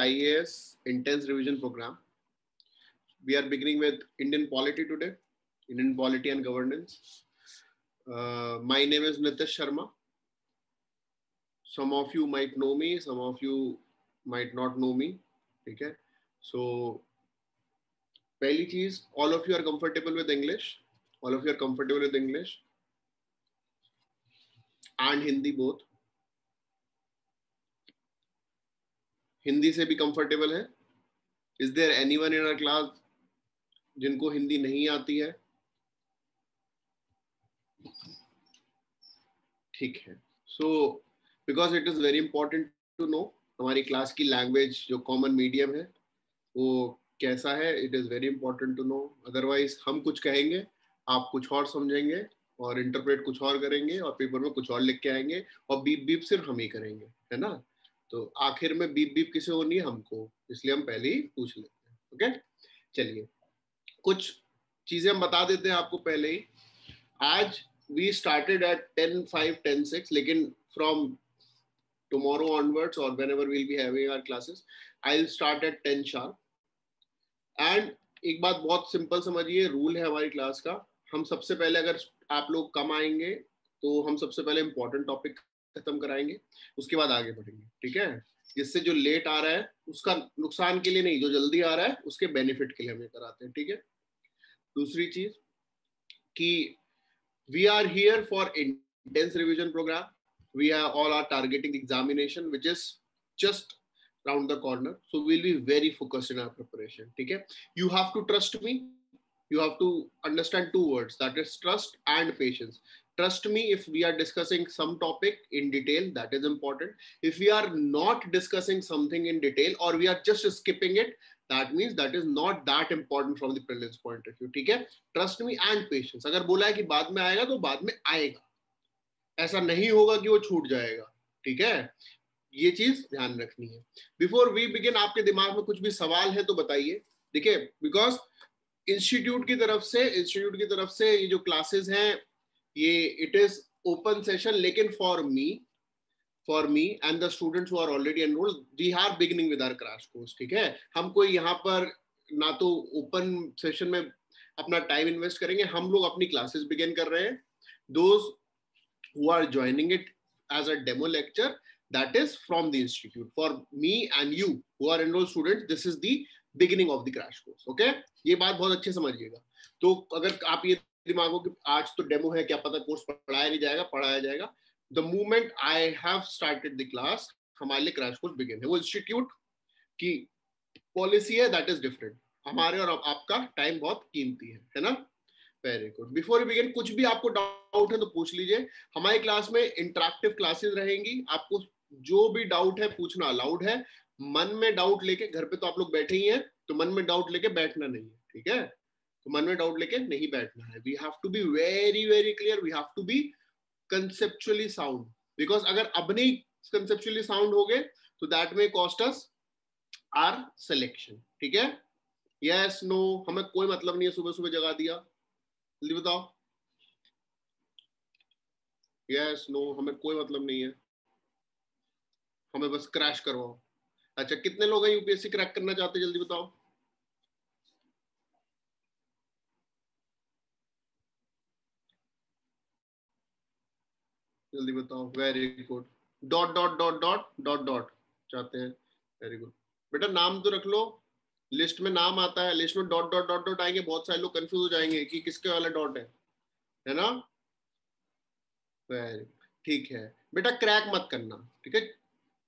IAS intense revision program. We are beginning with Indian polity today, Indian polity and governance. My name is Nitish Sharma. Some of you might know me, some of you might not know me. Okay, so पहली चीज, all of you are comfortable with English. All of you are comfortable with English and Hindi both. Hindi से भी comfortable है? Is there anyone in our class जिनको हिंदी नहीं आती है? ठीक है. So because it is very important to know हमारी क्लास की लैंग्वेज जो कॉमन मीडियम है वो कैसा है. It is very important to know. Otherwise हम कुछ कहेंगे, आप कुछ और समझेंगे और इंटरप्रेट कुछ और करेंगे और पेपर में कुछ और लिख के आएंगे और बीप बीप सिर्फ हम ही करेंगे, है ना. तो आखिर में बीप बीप किसे होनी है? हमको. इसलिए हम पहले ही पूछ लेते हैं. ओके, चलिए कुछ चीजें हम बता देते हैं आपको पहले ही. आज वी स्टार्टेड एट 10:05, 10:06, लेकिन from tomorrow onwards or whenever we'll be having our classes, I'll start at 10 sharp. And एक बात बहुत सिंपल समझिए, रूल है हमारी क्लास का. हम सबसे पहले, अगर आप लोग कम आएंगे तो हम सबसे पहले इंपॉर्टेंट टॉपिक खत्म कराएंगे, उसके बाद आगे बढ़ेंगे. ठीक है, जिससे जो लेट आ रहा है उसका नुकसान के लिए नहीं, जो जल्दी आ रहा है उसके बेनिफिट के लिए हम ये कराते हैं. ठीक है. दूसरी चीज कि we are here for intense revision programme. We are all are targeting the examination, which is just round the corner. So we'll be very focused in our preparation. Okay? You have to trust me. You have to understand two words, that is trust and patience. Trust me if we are discussing some topic in detail, that is important. If we are not discussing something in detail or we are just skipping it, that means that is not that important from the prelims point of view. ठीक है? Trust me and patience. अगर बोला है कि बाद में आएगा तो बाद में आएगा, ऐसा नहीं होगा कि वो छूट जाएगा. ठीक है, ये चीज ध्यान रखनी है. बिफोर वी बिगिन, आपके दिमाग में कुछ भी सवाल है तो बताइए. देखिए, बिकॉज इंस्टीट्यूट की तरफ से ये जो क्लासेस हैं ये इट इज ओपन सेशन, लेकिन for me and the students who are already enrolled, we are beginning with our crash course. ठीक है, हम कोई यहाँ पर ना तो ओपन सेशन में अपना टाइम इन्वेस्ट करेंगे, हम लोग अपनी क्लासेस बिगिन कर रहे हैं. Those who are joining it as a demo lecture, that is from the institute. For me and you who are enrolled students, this is the beginning of the crash course. Okay, ये बात बहुत अच्छे समझिएगा. तो अगर आप ये दिमाग हो कि आज तो डेमो है, क्या पता कोर्स पढ़ाया जाएगा. The moment I have started the class, हमारे लिए क्रैश कोर्स बिगिन है. वो इंस्टीट्यूट की पॉलिसी है, दैट इज डिफरेंट. हमारे और आपका टाइम बहुत कीमती है ना. Very good. Before we begin, कुछ भी आपको डाउट है तो पूछ लीजिए. हमारी क्लास में इंटरैक्टिव क्लासेस रहेंगी. आपको जो भी डाउट है पूछना अलाउड है. मन में डाउट लेके, घर पे तो आप लोग बैठे ही हैं, तो मन में डाउट लेके बैठना नहीं है. ठीक है, तो मन में डाउट लेके नहीं बैठना है. We have to be very very clear. We have to be conceptually sound, because अगर अब नहीं कंसेप्चुअली साउंड हो गए तो दैट में कॉस्ट अस आर सिलेक्शन. ठीक है, यस नो, हमें कोई मतलब नहीं है सुबह सुबह जगा दिया. जल्दी बताओ. यस नो, हमें कोई मतलब नहीं है, हमें बस क्रैश करवाओ. अच्छा, कितने लोग हैं यूपीएससी क्रैक करना चाहते हैं? जल्दी बताओ. जल्दी बताओ. Very good. Dot dot dot dot dot dot चाहते हैं. Very good. बेटा नाम तो रख लो. लिस्ट में नाम आता है, लिस्ट में डॉट डॉट डॉट डॉट आएंगे. बहुत सारे लोग कंफ्यूज हो जाएंगे कि किसके वाला डॉट है ना. वेरी ठीक है बेटा, क्रैक मत करना. ठीक है,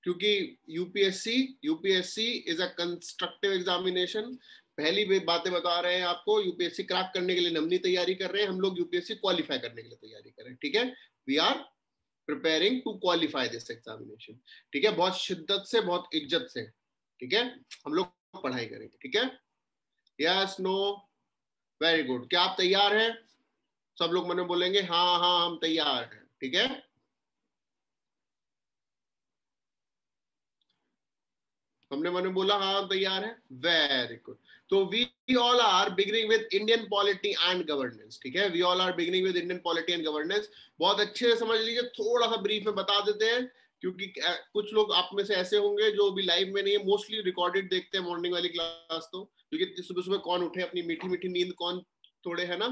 क्योंकि UPSC is a constructive examination. पहली बातें बता रहे हैं आपको. यूपीएससी क्रैक करने के लिए नमनी तैयारी कर रहे हैं, हम लोग यूपीएससी क्वालिफाई करने के लिए तैयारी कर रहे हैं. ठीक है, we are preparing to qualify this examination. ठीक है, बहुत शिद्दत से, बहुत इज्जत से. ठीक है, हम लोग पढ़ाई करेंगे. ठीक है, यस नो, वेरी गुड. क्या आप तैयार हैं? सब लोग मन में बोलेंगे हाँ हाँ हम तैयार हैं. ठीक है, हमने मन में बोला हाँ हम तैयार हैं. Very good. तो we all are beginning with Indian polity and governance. ठीक है, we all are beginning with Indian polity and governance. बहुत अच्छे से समझ लीजिए. थोड़ा सा ब्रीफ में बता देते हैं. क्योंकि कुछ लोग आप में से ऐसे होंगे जो अभी लाइव में नहीं है, मोस्टली रिकॉर्डेड देखते हैं मॉर्निंग वाली क्लास। तो क्योंकि सुबह सुबह कौन उठे, अपनी मीठी मीठी नींद कौन तोड़े, है ना।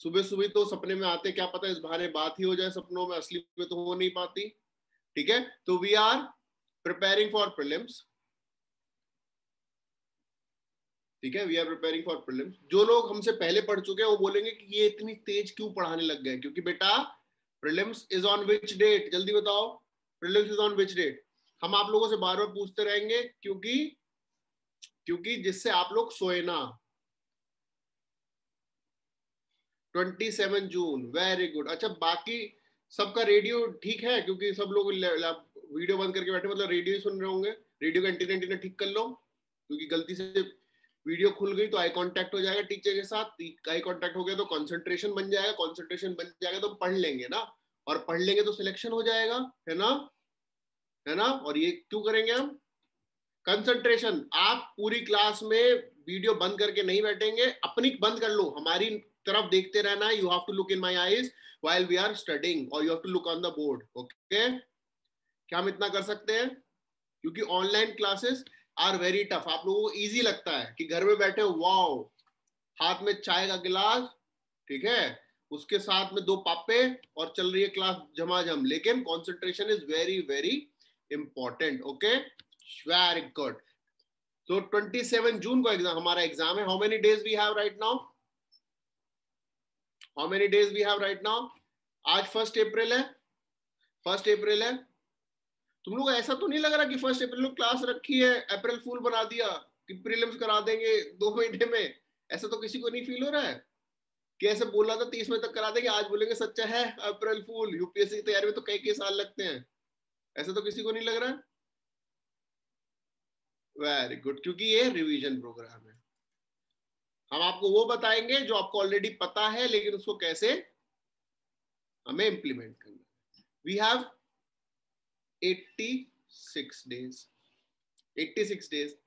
सुबह सुबह तो सपने में आते, क्या पता इस बहाने बात ही हो जाए सपनों में, असली में तो हो नहीं पाती। ठीक है, तो we are preparing for prelims. ठीक है, we are preparing for prelims. जो लोग हमसे पहले पढ़ चुके हैं वो बोलेंगे कि ये इतनी तेज क्यों पढ़ाने लग गए, क्योंकि बेटा prelims is on which date, जल्दी बताओ, prelims is on which date. हम आप लोगों से बार बार पूछते रहेंगे, क्योंकि क्योंकि जिससे आप लोग सोए ना। 27 जून, वेरी गुड। अच्छा, बाकी सबका रेडियो ठीक है, क्योंकि सब लोग वीडियो बंद करके बैठे, मतलब रेडियो ही सुन रहे होंगे। रेडियो का एंटीना एंटीना ठीक कर लो, क्योंकि गलती से वीडियो खुल गई तो आई कांटेक्ट हो जाएगा टीचर के साथ। आई कांटेक्ट हो गया तो कंसंट्रेशन बन जाएगा, कंसंट्रेशन बन जाएगा तो पढ़ लेंगे ना, और पढ़ लेंगे तो सिलेक्शन हो जाएगा, है ना, है ना। और ये क्यों करेंगे हम, कंसंट्रेशन। आप पूरी क्लास में वीडियो बंद करके नहीं बैठेंगे, अपनी बंद कर लो, हमारी तरफ देखते रहना है। You have to look in my eyes while we are studying, और you have to look on the board. Okay, क्या हम इतना कर सकते हैं, क्योंकि online classes are very tough. आप लोगों को इजी लगता है कि घर में बैठे वाओ, हाथ में चाय का गिलास, ठीक है, उसके साथ में दो पापे, और चल रही है क्लास झमाझम, लेकिन concentration is very very important. Okay, very good. तो 27 जून को एग्जाम, हमारा एग्जाम है। How many days we have right now, how many days we have right now. आज 1 अप्रैल है, 1 अप्रैल है। तुम लोग ऐसा तो नहीं लग रहा कि 1 अप्रैल को क्लास रखी है, अप्रैल फूल बना दिया कि प्रीलिम्स करा देंगे 2 महीने में। ऐसा तो किसी को नहीं फील हो रहा है कि ऐसे बोला था 30 मई तक करा देंगे, आज बोलेंगे सच्चा है अप्रैल फूल। यूपीएससी की तैयारी में तो कई कई साल लगते हैं, ऐसा तो किसी को नहीं लग रहा है। वेरी गुड, क्योंकि ये रिवीजन प्रोग्राम है। हम आपको वो बताएंगे जो आपको ऑलरेडी पता है, लेकिन उसको कैसे हमें इंप्लीमेंट करना। We have 86 days, 86 days.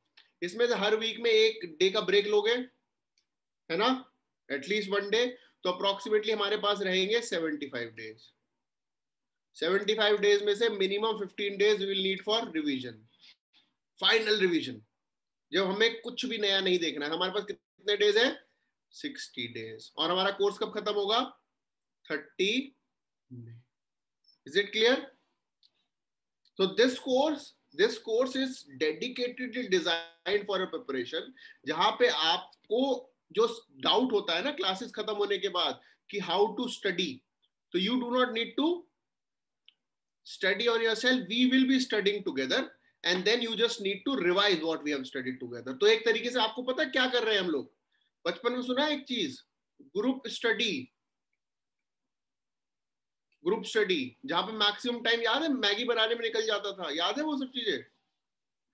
इसमें से हर वीक में एक डे का ब्रेक लोगे, है ना, एटलीस्ट 1 डे, तो अप्रोक्सीमेटली हमारे पास रहेंगे 75 डेज। 75 डेज में से minimum 15 days will need for revision, final revision, जब हमें कुछ भी नया नहीं देखना है। हमारे पास कितने डेज है, 60 डेज। और हमारा कोर्स कब खत्म होगा, 30 में। Is it clear. So this course is dedicatedly designed for a preparation, जहां पे आपको जो डाउट होता है ना क्लासेस खत्म होने के बाद कि हाउ टू स्टडी, तो you do not need to study on yourself, we will be studying together, and then you just need to revise what we have studied together. तो एक तरीके से आपको पता है क्या कर रहे हैं हम लोग, बचपन में सुना है एक चीज, ग्रुप स्टडी, ग्रुप स्टडी, जहां पे मैक्सिमम टाइम याद है मैगी बनाने में निकल जाता था, याद है वो सब चीजें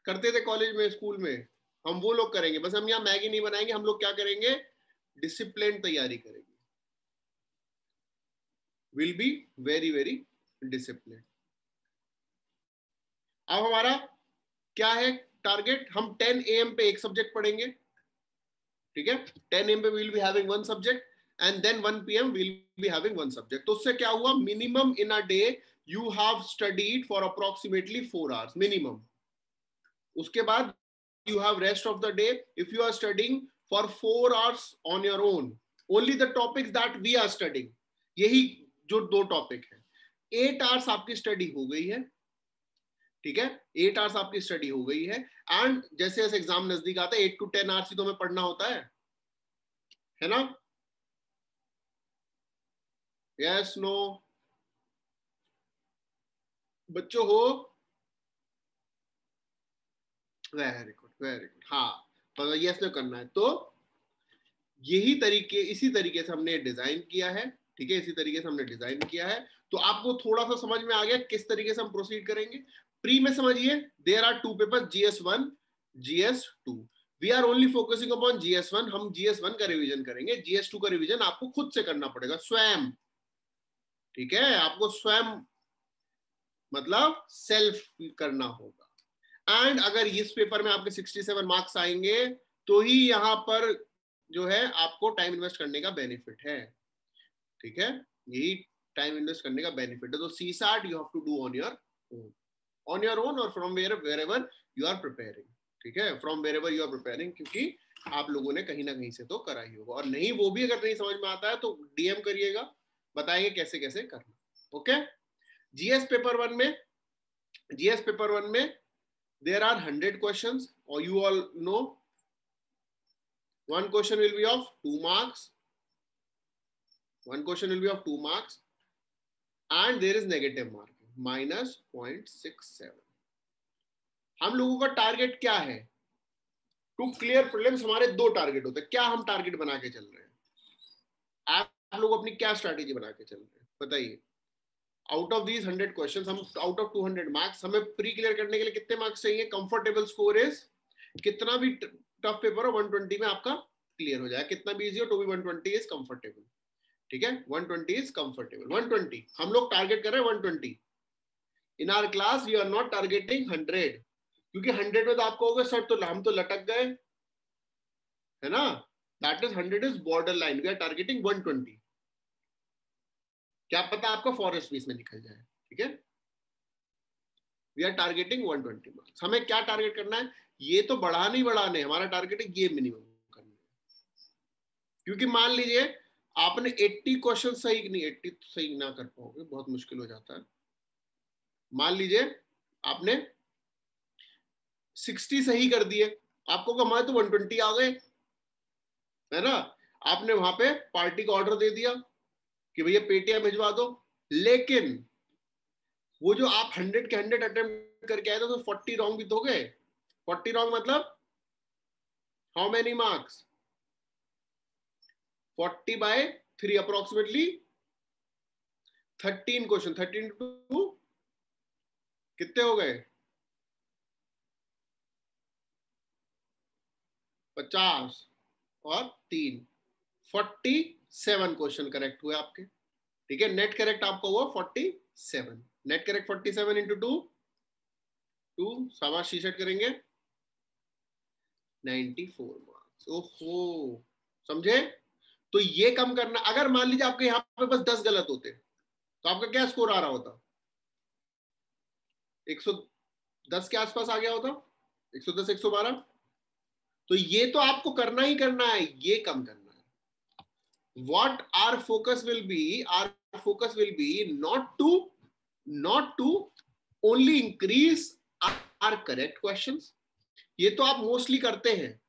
करते थे कॉलेज में, स्कूल में। हम वो लोग करेंगे, बस हम यहाँ मैगी नहीं बनाएंगे, हम लोग क्या करेंगे, डिसिप्लिन तैयारी करेंगे, will B very very discipline. अब हमारा क्या है टारगेट, हम 10 AM पे एक सब्जेक्ट पढ़ेंगे, ठीक है, 10 AM पे will be having one subject, and then 1 PM will be having one subject. तो उससे क्या हुआ, minimum in a day you have studied for approximately 4 hours minimum. उसके बाद you have rest of the day. If you are studying for 4 hours on your own, only the topics that we are studying, यही जो 2 topic है, 8 hours आपकी study हो गई है, ठीक है, 8 hours आपकी स्टडी हो गई है। एंड जैसे जैसे एग्जाम नजदीक आता है 8 to 10 hours ही तो हमें पढ़ना होता है ना। यस नो बच्चों हो, वेरी गुड वेरी गुड, हाँ, तो यस नो करना है। तो यही तरीके, इसी तरीके से हमने डिजाइन किया है, ठीक है, इसी तरीके से हमने डिजाइन किया है। तो आपको थोड़ा सा समझ में आ गया किस तरीके से हम प्रोसीड करेंगे। प्री में समझिए, there are 2 paper, GS1 GS2। We are only focusing upon GS1, हम GS1 का रिवीजन करेंगे, GS2 का रिवीजन आपको खुद से करना पड़ेगा, स्वयं, ठीक है, आपको स्वयं मतलब सेल्फ करना होगा। एंड अगर इस पेपर में आपके 67 मार्क्स आएंगे तो ही यहां पर जो है आपको टाइम इन्वेस्ट करने का बेनिफिट है, ठीक है, यही टाइम इन्वेस्ट करने का बेनिफिट है। तो CSAT you have to do on your own. On your own और from wherever you are preparing, ठीक है, from wherever you are preparing, क्योंकि आप लोगों ने कहीं ना कहीं से तो करा ही होगा, और नहीं वो भी अगर नहीं समझ में आता है तो डीएम करिएगा, बताएंगे कैसे कैसे करना. ओके. जीएस पेपर 1 में, जीएस पेपर 1 में there are 100 questions, or you all know one question will be of 2 marks, one question will be of 2 marks, and there is negative marking minus 0.67. हम लोगों का टारगेट क्या है? To clear prelims हमारे 2 target होते हैं. क्या हम टारगेट बना के चल रहे हैं? आप लोग अपनी क्या स्ट्रैटेजी बना के चल रहे हैं बताइए. आउट ऑफ दीज 100 क्वेश्चंस, हम आउट ऑफ 200 मार्क्स, हमें प्री क्लियर करने के लिए कितने मार्क्स चाहिए? कंफर्टेबल स्कोर इज, कितना भी टफ पेपर हो 120 में आपका क्लियर हो जाए, कितना भी इजी हो तो भी 120 इज कंफर्टेबल, ठीक है, 120 इज कंफर्टेबल. 120 हम लोग टारगेट कर रहे हैं. 120 in our class we are not targeting 100, क्योंकि 100 में तो आपको होगा सर तो हम तो लटक गए, है ना. That is 100 is borderline, we are targeting 120. क्या पता आपका फॉरेस्ट भी इसमें निकल जाए, ठीक है. We are targeting 120 marks. हमें क्या टारगेट करना है? ये तो बढ़ाने ही बढ़ाने, हमारा टारगेट है ये मिनिमम करना है. क्योंकि मान लीजिए आपने 80 क्वेश्चन सही, नहीं 80 सही ना कर पाओगे, बहुत मुश्किल हो जाता है. मान लीजिए आपने 60 सही कर दिए, आपको हमारे तो 120 आ गए, है ना. आपने वहां पे पार्टी का ऑर्डर दे दिया कि भैया पेटीएम भिजवा दो, लेकिन वो जो आप 100 के 100 अटेम्प्ट करके आए थे तो 40 रॉन्ग भी तो हो गए. 40 रॉन्ग मतलब how many marks? 40/3 approximately 13 question. 13 two कितने हो गए? 50 और 3 47 क्वेश्चन करेक्ट हुए आपके, ठीक है. नेट करेक्ट आपका हुआ 47. नेट करेक्ट 47 इंटू 2 शाबाश, शीशट करेंगे 94 मार्क्स. ओहो, समझे. तो ये कम करना. अगर मान लीजिए आपके यहाँ पे बस 10 गलत होते तो आपका क्या स्कोर आ रहा होता? 110 के आसपास आ गया होता, 110 112. तो ये तो आपको करना ही करना है, ये कम करना है. what our focus will be not to only increase our correct questions. ये तो आप मोस्टली करते हैं.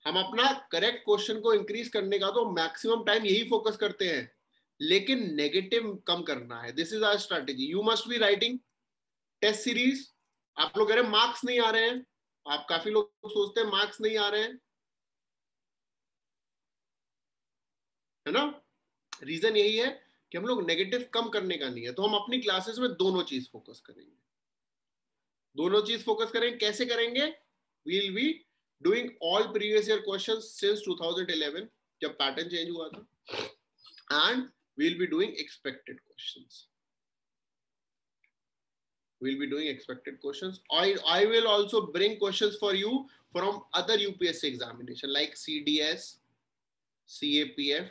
हम अपना करेक्ट क्वेश्चन को इंक्रीज करने का तो मैक्सिमम टाइम यही फोकस करते हैं, लेकिन नेगेटिव कम करना है. This is our strategy. You must be writing test series. आप लोग कह रहे हैं मार्क्स नहीं आ रहे हैं, आप काफी लोग सोचते हैं मार्क्स नहीं आ रहे हैं, है ना. रीजन यही है कि हम लोग नेगेटिव कम करने का नहीं है. तो हम अपनी क्लासेस में दोनों चीज फोकस करेंगे. दोनों चीज फोकस करेंगे. कैसे करेंगे? We will be doing all previous year questions since 2011 जब पैटर्न चेंज हुआ था, and we will be doing expected questions. We'll be doing expected questions. I will also bring questions for you from other UPSC examination like CDS, CAPF,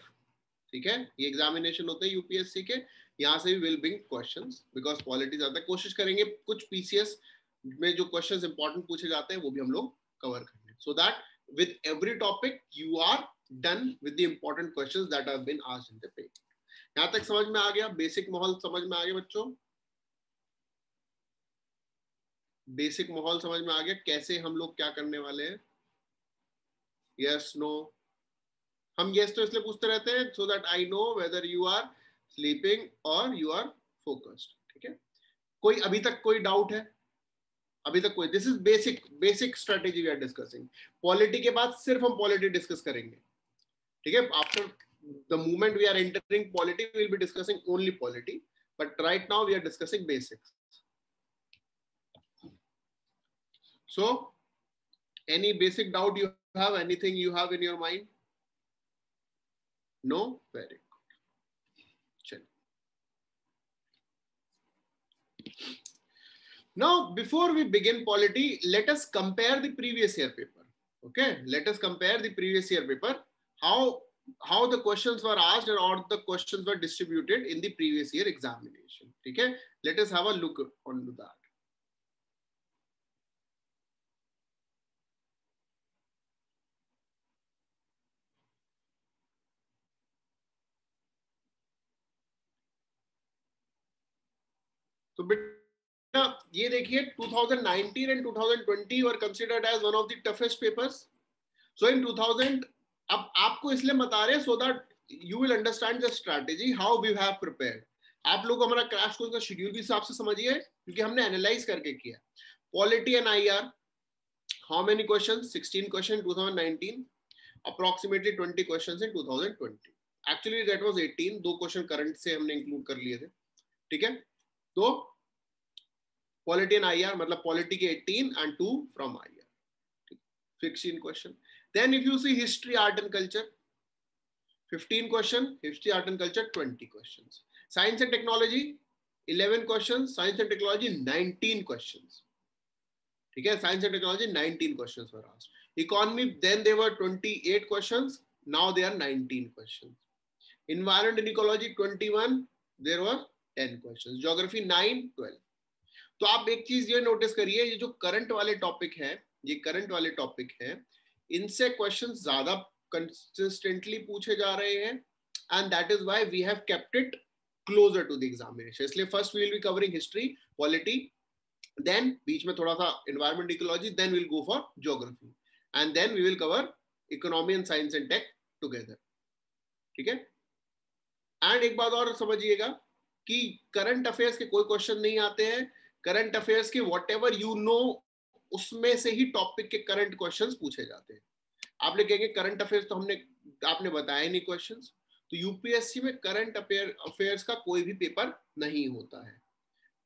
ठीक है. ये examination होते हैं UPSC के, यहाँ से भी will bring questions because polity ज्यादा. कोशिश करेंगे कुछ पीसीएस में जो क्वेश्चंस इंपॉर्टेंट पूछे जाते हैं वो भी हम लोग कवर करेंगे, so that with every topic you are done with the important questions that have been asked in the paper. यहाँ तक समझ में आ गया? बेसिक माहौल समझ में आ गया बच्चों? बेसिक माहौल समझ में आ गया कैसे हम लोग क्या करने वाले हैं? Yes no? हम यस तो इसलिए पूछते रहते हैं so that I know whether you are sleeping और यू आर फोकस्ड, ठीक है. कोई अभी तक कोई डाउट है? अभी तक कोई? This is basic strategy we are discussing. Polity के बाद सिर्फ हम पॉलिटी डिस्कस करेंगे, ठीक है. After the moment we are entering polity we will be discussing only polity, but right now we are discussing basics. So any basic doubt you have, anything you have in your mind? No? Very good. Now before we begin polity, let us compare the previous year paper. Okay, let us compare the previous year paper, how the questions were asked and how the questions were distributed in the previous year examination. Okay, let us have a look onto that. तो बेटा ये देखिए 2019 and 2020 were considered as one of the toughest papers. So in 2000 अब आपको इसलिए बता रहे हैं so that you will understand the strategy how we have prepared. आप लोग हमारा क्रैश कोर्स का शेड्यूल भी हिसाब से समझिए क्योंकि हमने एनालाइज करके किया. Polity and IR, how many questions? 16 question 2019, approximately 20 questions in 2020. Actually that was 18, दो क्वेश्चन करंट से हमने इंक्लूड कर लिए थे. ठीक है, तो पॉलिटी एंड आईआर मतलब पॉलिटी के 18 and 2 from IR, 16 question. Then if you see history, art and culture, 15 question, history, art and culture 20 questions. Science and technology 11 questions, science and technology 19 questions. ठीक है, science and technology 19 questions were asked. Economy, then there were 28 questions, now there are 19 questions. Environment and ecology 21, there were 10 questions. Geography 9, 12. तो आप एक चीज ये notice करिए, ये जो करंट वाले टॉपिक है, ये करंट वाले टॉपिक है, इनसे क्वेश्चंस ज्यादा कंसिस्टेंटली पूछे जा रहे हैं and that is why we have kept it closer to the examination. इसलिए first we will be covering history, polity, then बीच में थोड़ा सा environment ecology, then will go for geography and then we will cover economy and science and tech together. ठीक है, and एक बात और समझिएगा कि करंट अफेयर्स के कोई क्वेश्चन नहीं आते हैं. करंट अफेयर्स के व्हाट एवर यू नो उसमें से ही टॉपिक के करंट क्वेश्चंस पूछे जाते हैं. आप लोग कहेंगे करंट अफेयर्स तो आपने बताया नहीं क्वेश्चंस. तो यूपीएससी में करंट अफेयर्स का कोई भी पेपर नहीं होता है.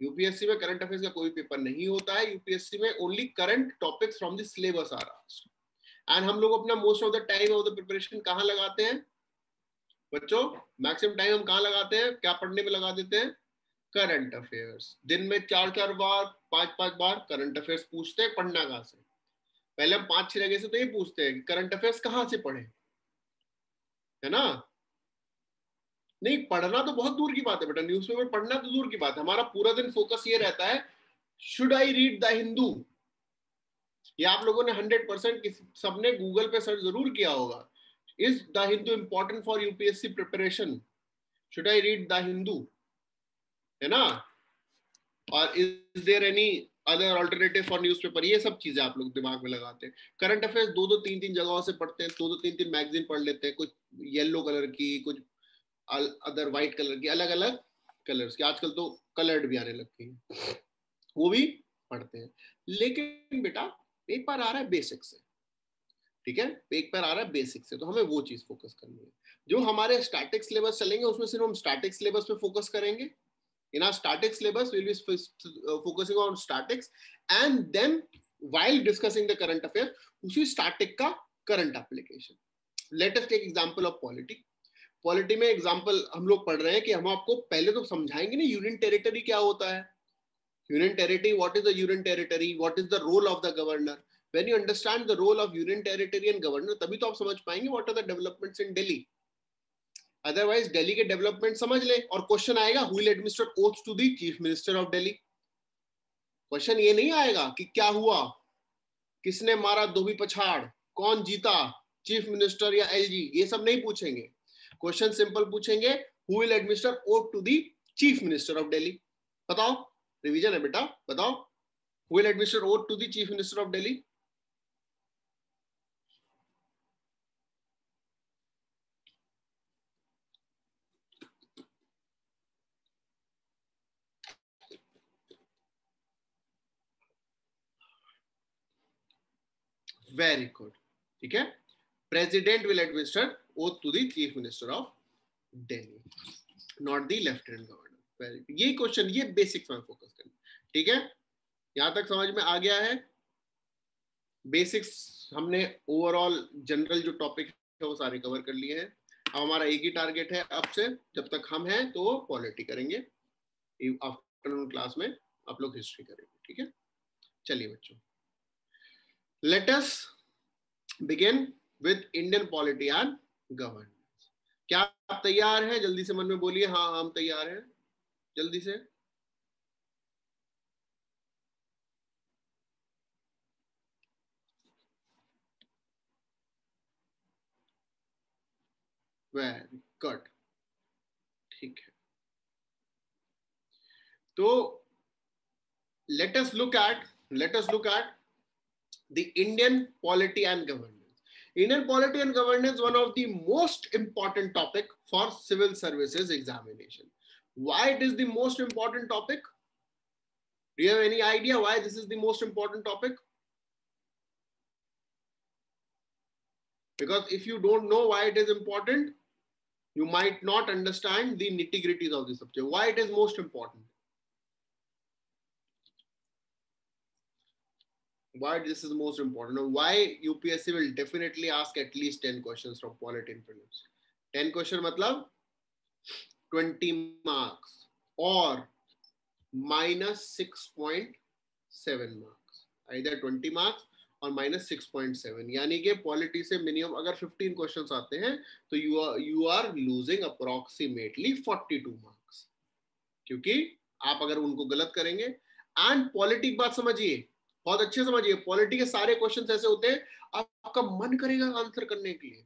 यूपीएससी में करंट अफेयर्स का कोई पेपर नहीं होता है. यूपीएससी में only current topics from the syllabus are asked. And हम लोग अपना most of the time of the preparation कहाँ लगाते हैं बच्चों? मैक्सिमम टाइम हम कहाँ लगाते हैं, क्या पढ़ने में लगा देते हैं? Current affairs. दिन में 4-4 बार 5-5 बार करंट अफेयर्स पूछते हैं. पढ़ना कहाँ से? पहले हम 5-6 जगह से तो ये पूछते हैं कि करंट अफेयर्स कहाँ से पढ़े, है ना? नहीं, पढ़ना तो बहुत दूर की बात है बेटा, न्यूज़पेपर पढ़ना तो दूर की बात है. हमारा पूरा दिन फोकस ये रहता है, should I read the Hindu? ये आप लोगों ने 100% सबने गूगल पे सर्च जरूर किया होगा. Is the Hindu important for UPSC preparation? Should I read the Hindu, है ना? और is there any other alternative for newspaper? ये सब चीजें आप लोग दिमाग में लगाते हैं. करंट अफेयर्स 2-2 3-3 जगहों से पढ़ते हैं. 2-2 3-3 मैगजीन पढ़ लेते हैं, कुछ येलो कलर की, कुछ अदर व्हाइट कलर की, अलग अलग कलर्स की. आजकल तो कलर्ड भी आने लग गई है, वो भी पढ़ते हैं. लेकिन बेटा पेपर आ रहा है बेसिक से. ठीक है, पेपर आ रहा है बेसिक से, तो हमें वो चीज फोकस करनी है. जो हमारे स्टैटिक सिलेबस चलेंगे उसमें सिर्फ हम स्टैटिक सिलेबस पे फोकस करेंगे. In our static syllabus, we'll be focusing on statics, and then while discussing the current affair, उसी static का current application. Let us take example of polity. Polity में example हम लोग पढ़ रहे हैं कि हम आपको पहले तो समझाएंगे ना union territory क्या होता है. Union territory, what is the union territory? What is the role of the governor? When you understand the role of union territory and governor, तभी तो आप समझ पाएंगे what are the developments in Delhi. Otherwise Delhi के development समझ ले और question आएगा who will administer oath to the chief minister of Delhi. Question ये नहीं आएगा कि क्या हुआ, किसने मारा धोबी पछाड़, कौन जीता, चीफ मिनिस्टर या एलजी. ये सब नहीं पूछेंगे. क्वेश्चन सिंपल पूछेंगे who will administer oath to the chief minister of Delhi. बताओ, रिवीजन है बेटा, बताओ who will administer oath to the chief minister of Delhi. Very good. ठीक है, president will administer oath to the chief minister of Delhi, not the lieutenant governor. ये question, ये basics में focus करना. ठीक है, यहां तक समझ में आ गया है? बेसिक्स हमने ओवरऑल जनरल जो टॉपिक है वो सारे कवर कर लिए हैं. अब हमारा एक ही टारगेट है अब से, जब तक हम हैं तो पॉलिटी करेंगे. आफ्टरनून क्लास में आप लोग हिस्ट्री करेंगे. ठीक है, चलिए बच्चों, let us begin with Indian polity and governance. क्या आप तैयार हैं? जल्दी से मन में बोलिए हाँ हम तैयार हैं, जल्दी से. Very good. ठीक है, तो let us look at the Indian polity and governance. Indian polity and governance, one of the most important topic for civil services examination. Why it is the most important topic? Do you have any idea why this is the most important topic? Because if you don't know why it is important, you might not understand the nitty-gritties of the subject. Why it is most important? Why this is most important, and why UPSC will definitely ask at least 10 questions from polity and prelims. 10 question matlab 20 marks or minus 6.7 marks, either 20 marks और minus 6.7, यानी कि polity से minimum अगर 15 questions आते हैं तो you are losing approximately 42 marks, क्योंकि आप अगर उनको गलत करेंगे. एंड पॉलिटी बात समझिए, बहुत अच्छे समझिए, पॉलिटी के सारे क्वेश्चंस ऐसे होते हैं आपका मन करेगा आंसर करने के लिए,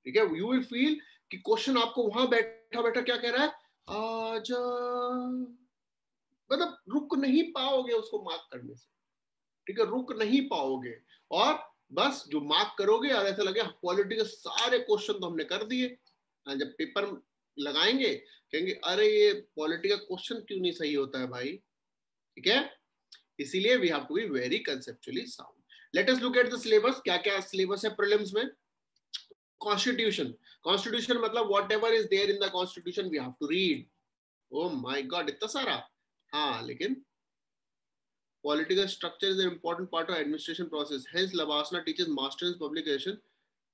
ठीक है. यू विल फील कि क्वेश्चन आपको वहां बैठा बैठा क्या कह रहा है, आजा, मतलब रुक नहीं पाओगे उसको मार्क करने से, ठीक है, रुक नहीं पाओगे और बस जो मार्क करोगे और ऐसा लगे पॉलिटी के सारे क्वेश्चन तो हमने कर दिए, जब पेपर लगाएंगे कहेंगे अरे ये पॉलिटी का क्वेश्चन क्यों नहीं सही होता है भाई, ठीक है. इसीलिए we have to be very conceptually sound. Let us look at the syllabus. क्या क्या सिलेबस है प्रीलिम्स में? कॉन्स्टिट्यूशन. कॉन्स्टिट्यूशन मतलब whatever is there in the constitution we have to read. Oh my god, इतना सारा. हाँ, लेकिन political structure is an important part of administration process. Hence Lavasana teaches masters in public administration.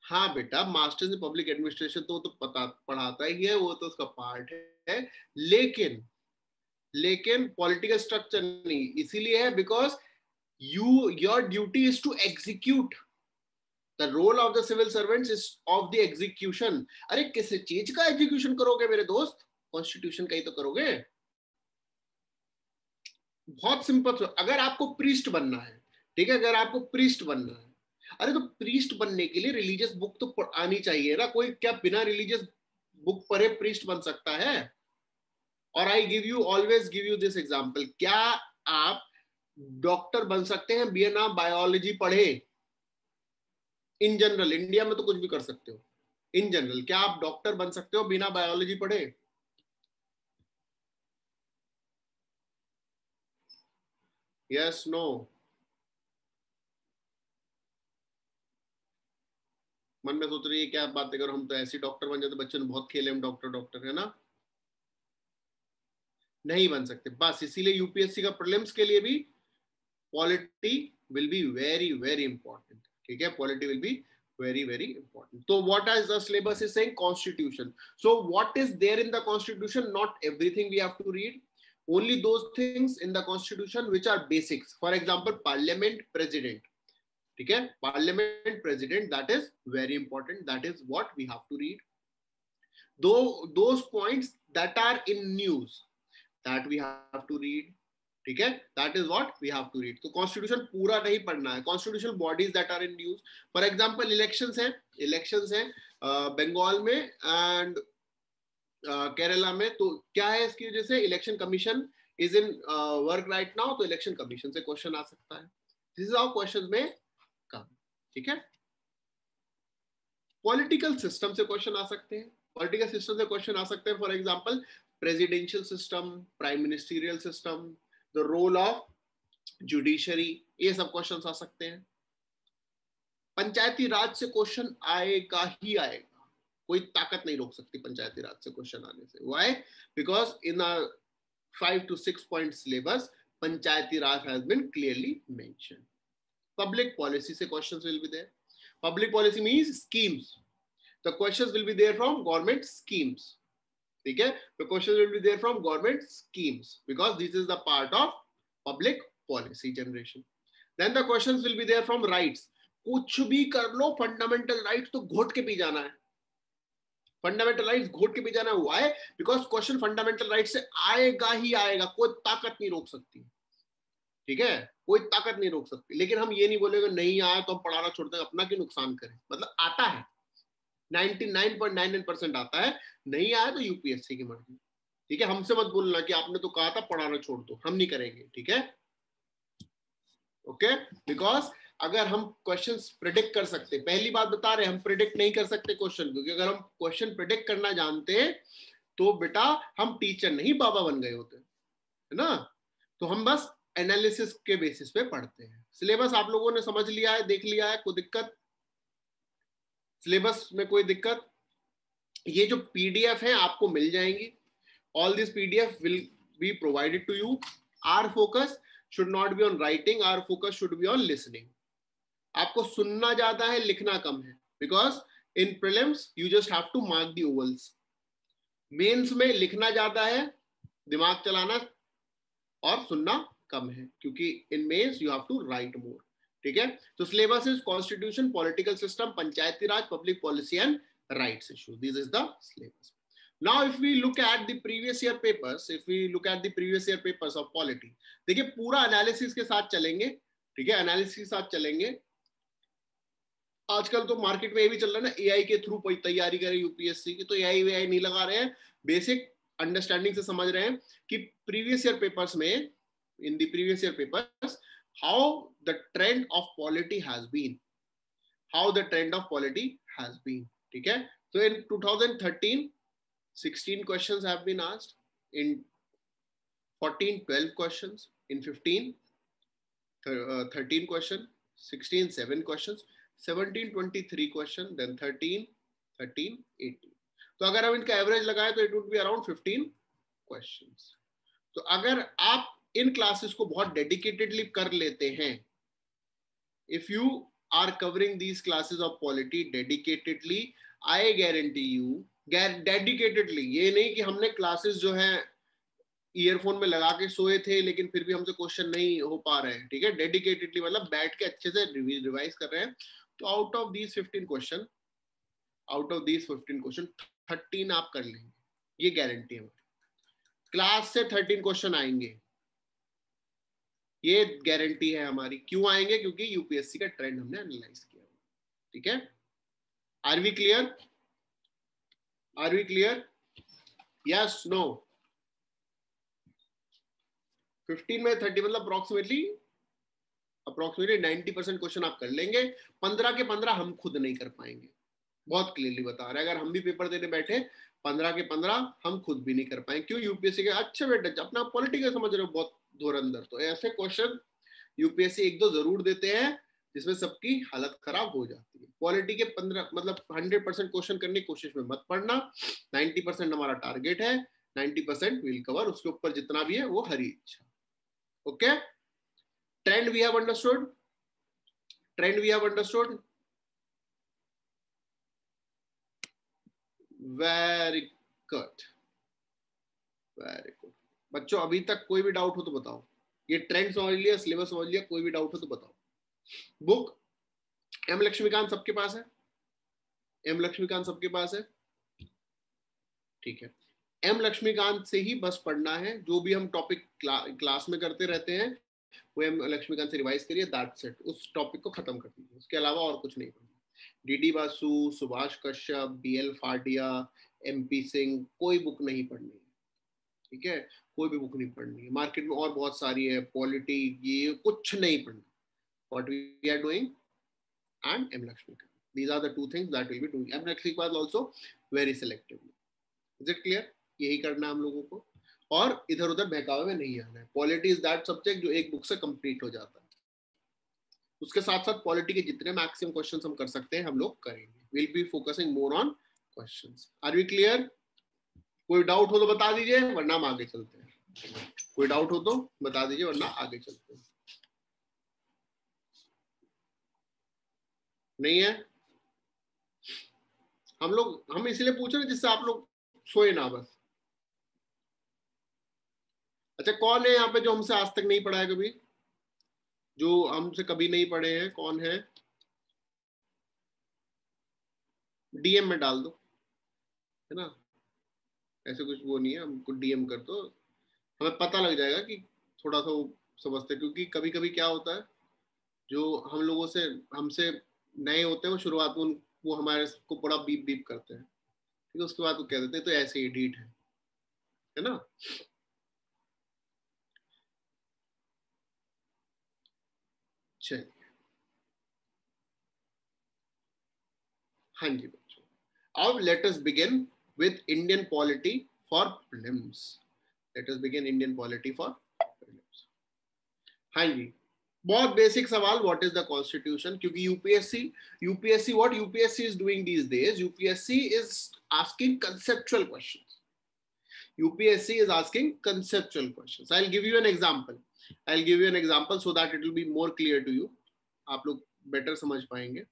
हाँ बेटा, masters in public administration तो पता पढ़ाता ही है, वो तो उसका पार्ट है, लेकिन पॉलिटिकल स्ट्रक्चर नहीं. इसीलिए है because your duty is to execute. The role of the civil servants is of the execution. अरे किस चीज का एग्जीक्यूशन करोगे मेरे दोस्त? कॉन्स्टिट्यूशन का ही तो करोगे. बहुत सिंपल. अगर आपको प्रीस्ट बनना है, ठीक है, अगर आपको प्रीस्ट बनना है, अरे तो प्रीस्ट बनने के लिए रिलीजियस बुक तो आनी चाहिए ना. कोई क्या बिना रिलीजियस बुक पढ़े प्रीस्ट बन सकता है? और I give you always give you this example. क्या आप डॉक्टर बन सकते हैं बिना बायोलॉजी पढ़े? इन जनरल, इंडिया में तो कुछ भी कर सकते हो. इन जनरल क्या आप डॉक्टर बन सकते हो बिना बायोलॉजी पढ़े? Yes, no? मन में सोच रही है क्या बातें करो, हम तो ऐसी डॉक्टर बन जाते, बच्चे ने बहुत खेले हम डॉक्टर, है ना. नहीं बन सकते. बस इसीलिए यूपीएससी का प्रीलिम्स के लिए भी polity will be very very important, ठीक है. Polity will be very very important. So what is the syllabus is saying? Constitution. So what is there in the constitution? Not everything we have to read, only those things in the constitution which are basics. For example, parliament, president, ठीक है, parliament, president, that is very important, that is what we have to read. Though those points that are in news, that we have to read, ठीक है, that is what we have to read. तो constitution पूरा नहीं पढ़ना है. Constitutional bodies that are in news, for example elections हैं बंगाल में and Kerala में. तो क्या है इसकी वजह से? Election commission is in work right now, तो इलेक्शन कमीशन से क्वेश्चन आ सकता है. दिस इज हाउ क्वेश्चंस में कम, ठीक है. पॉलिटिकल सिस्टम से क्वेश्चन आ सकते हैं. पॉलिटिकल सिस्टम से क्वेश्चन आ सकते हैं, for example presidential system, prime ministerial system, the role of judiciary, ये सब क्वेश्चन आ सकते हैं. पंचायती राज से क्वेश्चन आएगा ही आएगा, कोई ताकत नहीं रोक सकती पंचायती राज से क्वेश्चन आने से. Why? Because in a 5 to 6 point syllabus Panchayati Raj has been clearly mentioned. Public policy से questions will be there. Public policy means schemes. The questions will be there from government schemes. ठीक है, the questions will be there from government schemes because this is the part of public policy generation. Then the questions will be there from rights. कुछ भी कर लो, fundamental rights तो घोट के P जाना है. फंडामेंटल राइट्स घोट के पी जाना है. Why? Because question fundamental rights से आएगा ही आएगा, कोई ताकत नहीं रोक सकती, ठीक है, कोई ताकत नहीं रोक सकती. लेकिन हम ये नहीं बोलेंगे नहीं आया तो हम पढ़ाना छोड़ देंगे, अपना क्यों नुकसान करें. मतलब आता है, 99.99% आता है. नहीं आया तो यूपीएससी की मर्जी, ठीक है. हमसे मत बोलना कि आपने तो कहा था पढ़ाना छोड़ दो, हम नहीं करेंगे, ठीक है. ओके, बिकॉज अगर हम क्वेश्चंस प्रिडिक्ट कर सकते, पहली बात बता रहे हैं हम प्रिडिक्ट नहीं कर सकते क्वेश्चन, क्योंकि अगर हम क्वेश्चन प्रिडिक्ट करना जानते तो बेटा हम टीचर नहीं बाबा बन गए होते, है ना। तो हम बस एनालिसिस के बेसिस पे पढ़ते हैं। सिलेबस आप लोगों ने समझ लिया है, देख लिया है, कोई दिक्कत सिलेबस में? कोई दिक्कत? ये जो पीडीएफ है आपको मिल जाएंगी, all this PDF will be provided to you. Our focus should not be on writing, our focus should be on listening. आपको सुनना ज्यादा है, लिखना कम है, because in prelims you just have to mark the ovals. Mains में लिखना ज्यादा है, दिमाग चलाना और सुनना कम है, क्योंकि in mains you have to write more. ठीक है, तो syllabus is constitution, political system, Panchayati Raj, public policy and rights issue. This is the syllabus. Now if we look at the previous year papers, if we look at the previous year papers of polity, देखिए पूरा analysis के साथ चलेंगे। ठीक है, analysis के साथ चलेंगे। आजकल तो मार्केट में ये भी चल रहा है ना, एआई के थ्रू तैयारी करें यूपीएससी की, तो एआई वीआई नहीं लगा रहे हैं, बेसिक अंडरस्टैंडिंग से समझ रहे हैं कि प्रीवियस ईयर पेपर्स में, in the previous year papers, how the trend of polity has been, how the trend of polity has been. ठीक है, तो इन 2013 16 questions have been asked, in 14 12 questions, in 15 13 question, 16 7 questions, 17 23 question, then 13 13 18। तो अगर हम इनका average लगाएं तो it would be around 15 questions। तो अगर आप इन क्लासेस को बहुत डेडिकेटेडली कर लेते हैं, if you are covering these classes of polity dedicatedly, I guarantee you, dedicatedly, ये नहीं कि हमने क्लासेस जो है ईयरफोन में लगा के सोए थे लेकिन फिर भी हमसे क्वेश्चन नहीं हो पा रहे हैं। ठीक है, डेडिकेटेडली मतलब बैठ के अच्छे से रिवाइज कर रहे हैं। तो आउट ऑफ दीज 15 क्वेश्चन, 13 आप कर लेंगे, ये गारंटी है। क्लास से 13 क्वेश्चन आएंगे, ये गारंटी है हमारी। क्यों आएंगे? क्योंकि यूपीएससी का ट्रेंड हमने एनालाइज किया। ठीक है, are we clear? Are we clear? Yes, no? 15 में 30 मतलब अप्रोक्सीमेटली 90% क्वेश्चन आप कर लेंगे। 15 के 15 हम खुद नहीं कर पाएंगे, बहुत क्लियरली बता रहे हैं। अगर हम भी पेपर देने बैठे 15 के 15 हम खुद भी नहीं कर पाएंगे। क्यों? यूपीएससी के अच्छे बेटे अपना पॉलिटिकल समझ रहे हो बहुत धुरंधर, तो ऐसे क्वेश्चन यूपीएससी एक दो जरूर देते हैं जिसमें सबकी हालत खराब हो जाती है। पॉलिटी के 15 मतलब 100% क्वेश्चन करने की कोशिश में मत पढ़ना। 90% हमारा टारगेट है, 90% विल कवर, उसके ऊपर जितना भी है वो हरी इच्छा। Okay, trend we have understood, trend we have understood, very good, very good. बच्चों अभी तक कोई भी डाउट हो तो बताओ, ये ट्रेंड समझ लिया, सिलेबस समझ लिया, कोई भी डाउट हो तो बताओ। बुक एम लक्ष्मीकांत सबके पास है? एम लक्ष्मीकांत सबके पास है? ठीक है, एम लक्ष्मीकांत से ही बस पढ़ना है। जो भी हम टॉपिक क्लास में करते रहते हैं वो एम लक्ष्मीकांत से रिवाइज करिए, दैट्स इट। उस टॉपिक को खत्म कर दीजिए, उसके अलावा और कुछ नहीं पढ़ना। DD Basu, Subhash Kashyap, BL Fadia, MP Singh, कोई बुक नहीं पढ़नी है। ठीक है, कोई भी बुक नहीं पढ़नी है। मार्केट में और बहुत सारी है, पॉलिटी, ये कुछ नहीं पढ़ना। What we are doing and M Lakshmikant. These are the two things that we'll be doing. M Lakshmikant also very selectively. Is it clear? यही करना है हम लोगों को, और इधर उधर बहकावे में नहीं आना है। पॉलिटी इज दैट सब्जेक्ट जो एक बुक से कंप्लीट हो जाता है। उसके साथ साथ पॉलिटी के जितने मैक्सिमम क्वेश्चंस हम कर सकते हैं हम लोग करेंगे। Will be focusing more on questions. Are we clear? कोई डाउट हो तो बता दीजिए, वरना हम आगे चलते हैं। कोई डाउट हो तो बता दीजिए, वरना आगे चलते हैं। नहीं है? हम इसलिए पूछ रहे हैं जिससे आप लोग सोए ना बस। अच्छा, कौन है यहाँ पे जो हमसे आज तक नहीं पढ़ा है कभी, जो हमसे कभी नहीं पढ़े हैं? कौन है? डीएम में डाल दो, है ना, ऐसे कुछ वो नहीं है, हमको डीएम कर दो, हमें पता लग जाएगा कि थोड़ा सा वो समझते। क्योंकि कभी कभी क्या होता है, जो हम लोगों से हमसे नए होते हैं वो शुरुआत में वो हमारे को बड़ा बीप बीप करते हैं, ठीक है, उसके बाद वो कह देते हैं तो ऐसे ही डीट है ना। हाँ जी बच्चों, अब let us begin with Indian polity for prelims. Let us begin Indian polity for prelims. हाँ जी, बहुत बेसिक सवाल, व्हाट इज द कॉन्स्टिट्यूशन, क्योंकि UPSC what UPSC is doing these days, UPSC is asking conceptual questions. UPSC is asking conceptual questions. I'll give you an example. I'll give you an example so that it will be more clear to you. आप लोग better समझ पाएंगे.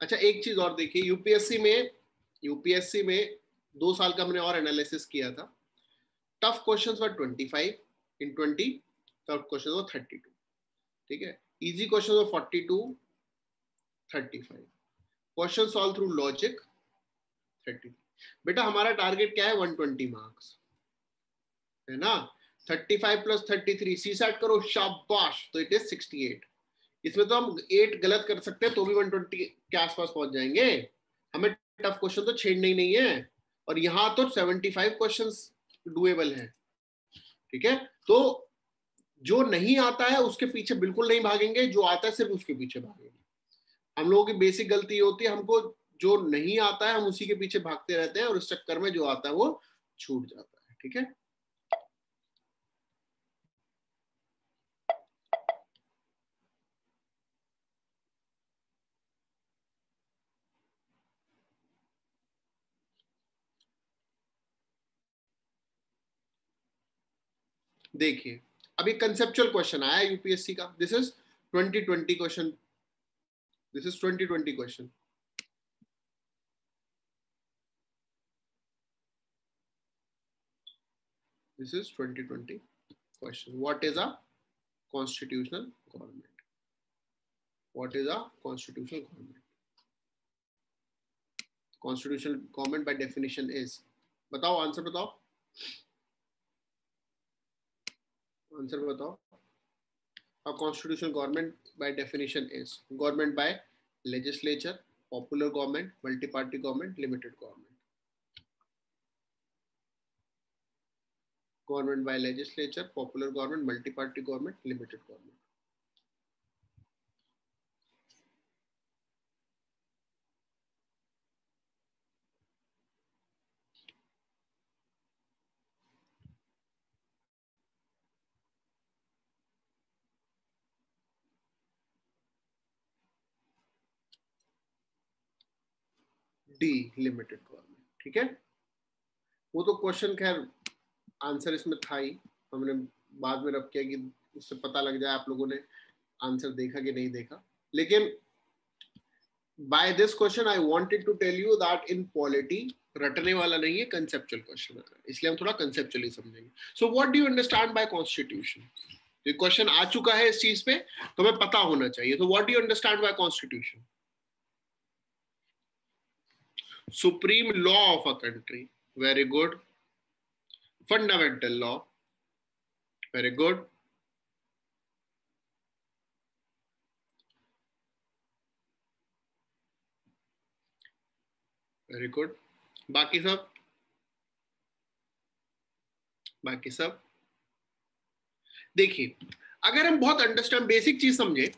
अच्छा, एक चीज और देखिए, UPSC में 2 साल का हमने और एनालिसिस किया था. Tough questions were 25 in 20, tough questions were 32. ठीक है, easy questions were 42, 35. Question solve through logic 30. बेटा हमारा टारगेट क्या है? 120 मार्क्स है ना. 35 + 33 सीसैट करो, शाबाश, तो इट इज 68. इसमें तो हम 8 गलत कर सकते हैं तो भी 120 के आसपास पहुंच जाएंगे. हमें टफ क्वेश्चन तो छेड़ने ही नहीं है, और यहां तो 75 क्वेश्चंस डुएबल है. ठीक है, तो जो नहीं आता है उसके पीछे बिल्कुल नहीं भागेंगे, जो आता है सिर्फ उसके पीछे भागेंगे. हम लोगों की बेसिक गलती होती है, हमको जो नहीं आता है हम उसी के पीछे भागते रहते हैं, और इस चक्कर में जो आता है वो छूट जाता है. ठीक है, देखिए अभी कंसेप्चुअल क्वेश्चन आया यूपीएससी का. This is 2020 question. This is 2020 question. This is 2020 question. What is a constitutional government? What is a constitutional government? Constitutional government by definition is, बताओ आंसर बताओ, आंसर बताओ. A constitutional government by definition is government by legislature, popular government, multi-party government, limited government. Government by legislature, popular government, multi-party government, limited government. D, limited government. ठीक है, वो तो question खैर answer इसमें था ही, हमने बाद में रब किया कि उससे पता लग जाए आप लोगों ने आंसर देखा कि नहीं देखा. लेकिन by this question I wanted to tell you that in polity रटने वाला नहीं है, कंसेप्चुअल क्वेश्चन है, इसलिए हम थोड़ा कंसेप्चुअली समझेंगे. So what do you understand by constitution? ये क्वेश्चन आ चुका है इस चीज पे, तो हमें पता होना चाहिए. तो what do you understand by constitution? Supreme law of a country. Very good. Fundamental law. Very good. Very good. बाकी सब, बाकी सब देखिए, अगर हम बहुत अंडरस्टैंड बेसिक चीज समझे,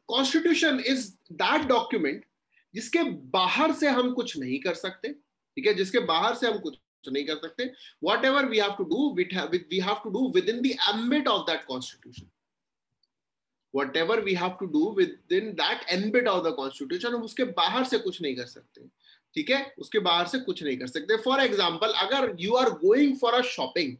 कॉन्स्टिट्यूशन इज दैट डॉक्यूमेंट जिसके बाहर से हम कुछ नहीं कर सकते. ठीक है, जिसके बाहर से हम कुछ नहीं कर सकते. Whatever we have to do, we have to do within the ambit of that constitution. whatever we have to do within that ambit of the constitution, हम उसके बाहर से कुछ नहीं कर सकते. ठीक है, उसके बाहर से कुछ नहीं कर सकते. फॉर एग्जाम्पल, अगर you are going for a shopping,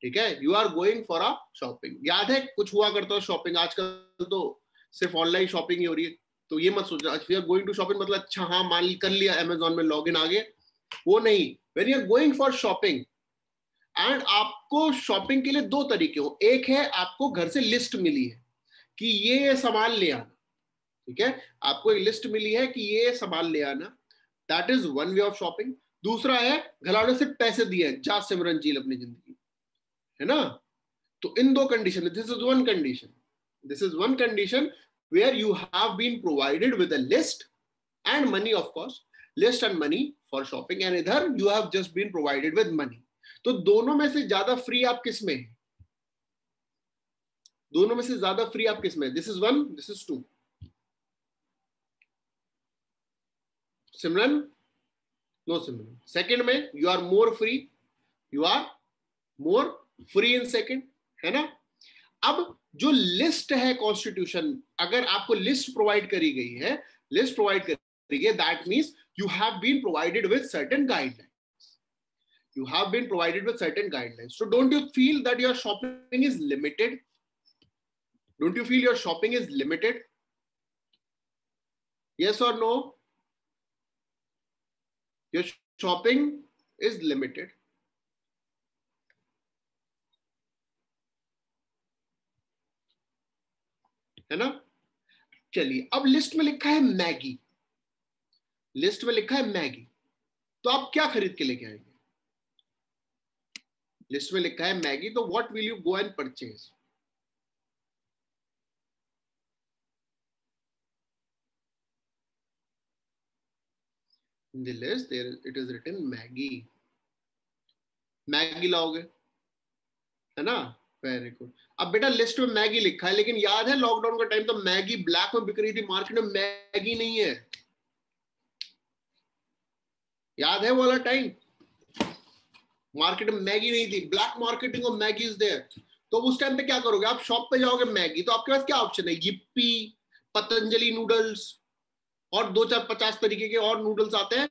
ठीक है, you are going for a shopping, याद है कुछ हुआ करता है शॉपिंग, आजकल तो सिर्फ ऑनलाइन शॉपिंग ही हो रही है, तो ये मत सोचना we are going to shopping मतलब अच्छा हाँ मान कर लिया अमेजोन में लॉग इन आ गए, वो नहीं. When you are going for shopping, and आपको शॉपिंग के लिए 2 तरीके हो. एक है आपको घर से लिस्ट मिली है कि ये सामान ले आना. ठीक है, आपको एक लिस्ट मिली है कि ये सामान ले आना, that is one way of shopping. दूसरा है घर वालों से पैसे दिए, जा सिमरन जी अपनी जिंदगी, है ना. तो इन 2 condition, this is one condition, this is one condition where you have been provided with a list and money of course, list and money for shopping, and इधर you have just been provided with money. तो दोनों में से ज्यादा free आप किस में है? दोनों में से ज्यादा फ्री आप किस में? This is 1, this is 2. Simran, no Simran. Second में you are more free, you are more free in second, है ना. अब जो लिस्ट है कॉन्स्टिट्यूशन, अगर आपको लिस्ट प्रोवाइड करी गई है, लिस्ट प्रोवाइड करी गई है, that means you have been provided with certain guidelines. You have been provided with certain guidelines. So don't you feel that your shopping is limited? Don't you feel your shopping is limited? Yes or no? Your shopping is limited. है ना. चलिए, अब list में लिखा है Maggi, list में लिखा है मैगी, तो आप क्या खरीद के लेके आएंगे? लिस्ट में लिखा है मैगी, तो what will you go and purchase? In the list there it is written Maggi. Maggi लाओगे, है ना. Very good. अब बेटा लिस्ट में मैगी लिखा है, लेकिन याद है लॉकडाउन का टाइम तो मैगी ब्लैक में बिक रही थी, मार्केट में मैगी नहीं है. याद है वो वाला टाइम? मार्केट में मैगी नहीं थी, black marketing of Maggi is there. तो उस टाइम पे क्या करोगे? आप शॉप पे जाओगे मैगी, तो आपके पास क्या ऑप्शन है? यिप्पी, पतंजलि नूडल्स और 2-4-50 तरीके के और नूडल्स आते हैं,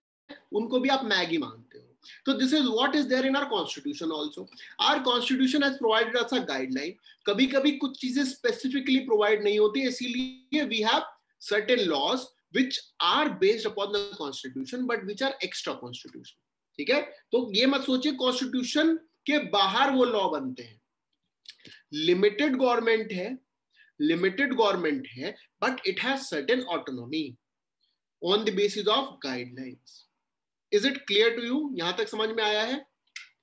उनको भी आप मैगी मानते हो. तो this is what is there in our constitution also. Our constitution has provided us a guideline. कभी कभी कुछ चीजें स्पेसिफिकली प्रोवाइड नहीं होती, इसीलिए we have certain laws which are based upon the constitution but which are extra constitution. ठीक है. तो ये मत सोचिए कॉन्स्टिट्यूशन के बाहर वो लॉ बनते हैं. लिमिटेड गवर्नमेंट है, लिमिटेड गवर्नमेंट है, but it has certain autonomy on the basis of guidelines. Is it clear to you? यहां तक समझ में आया है?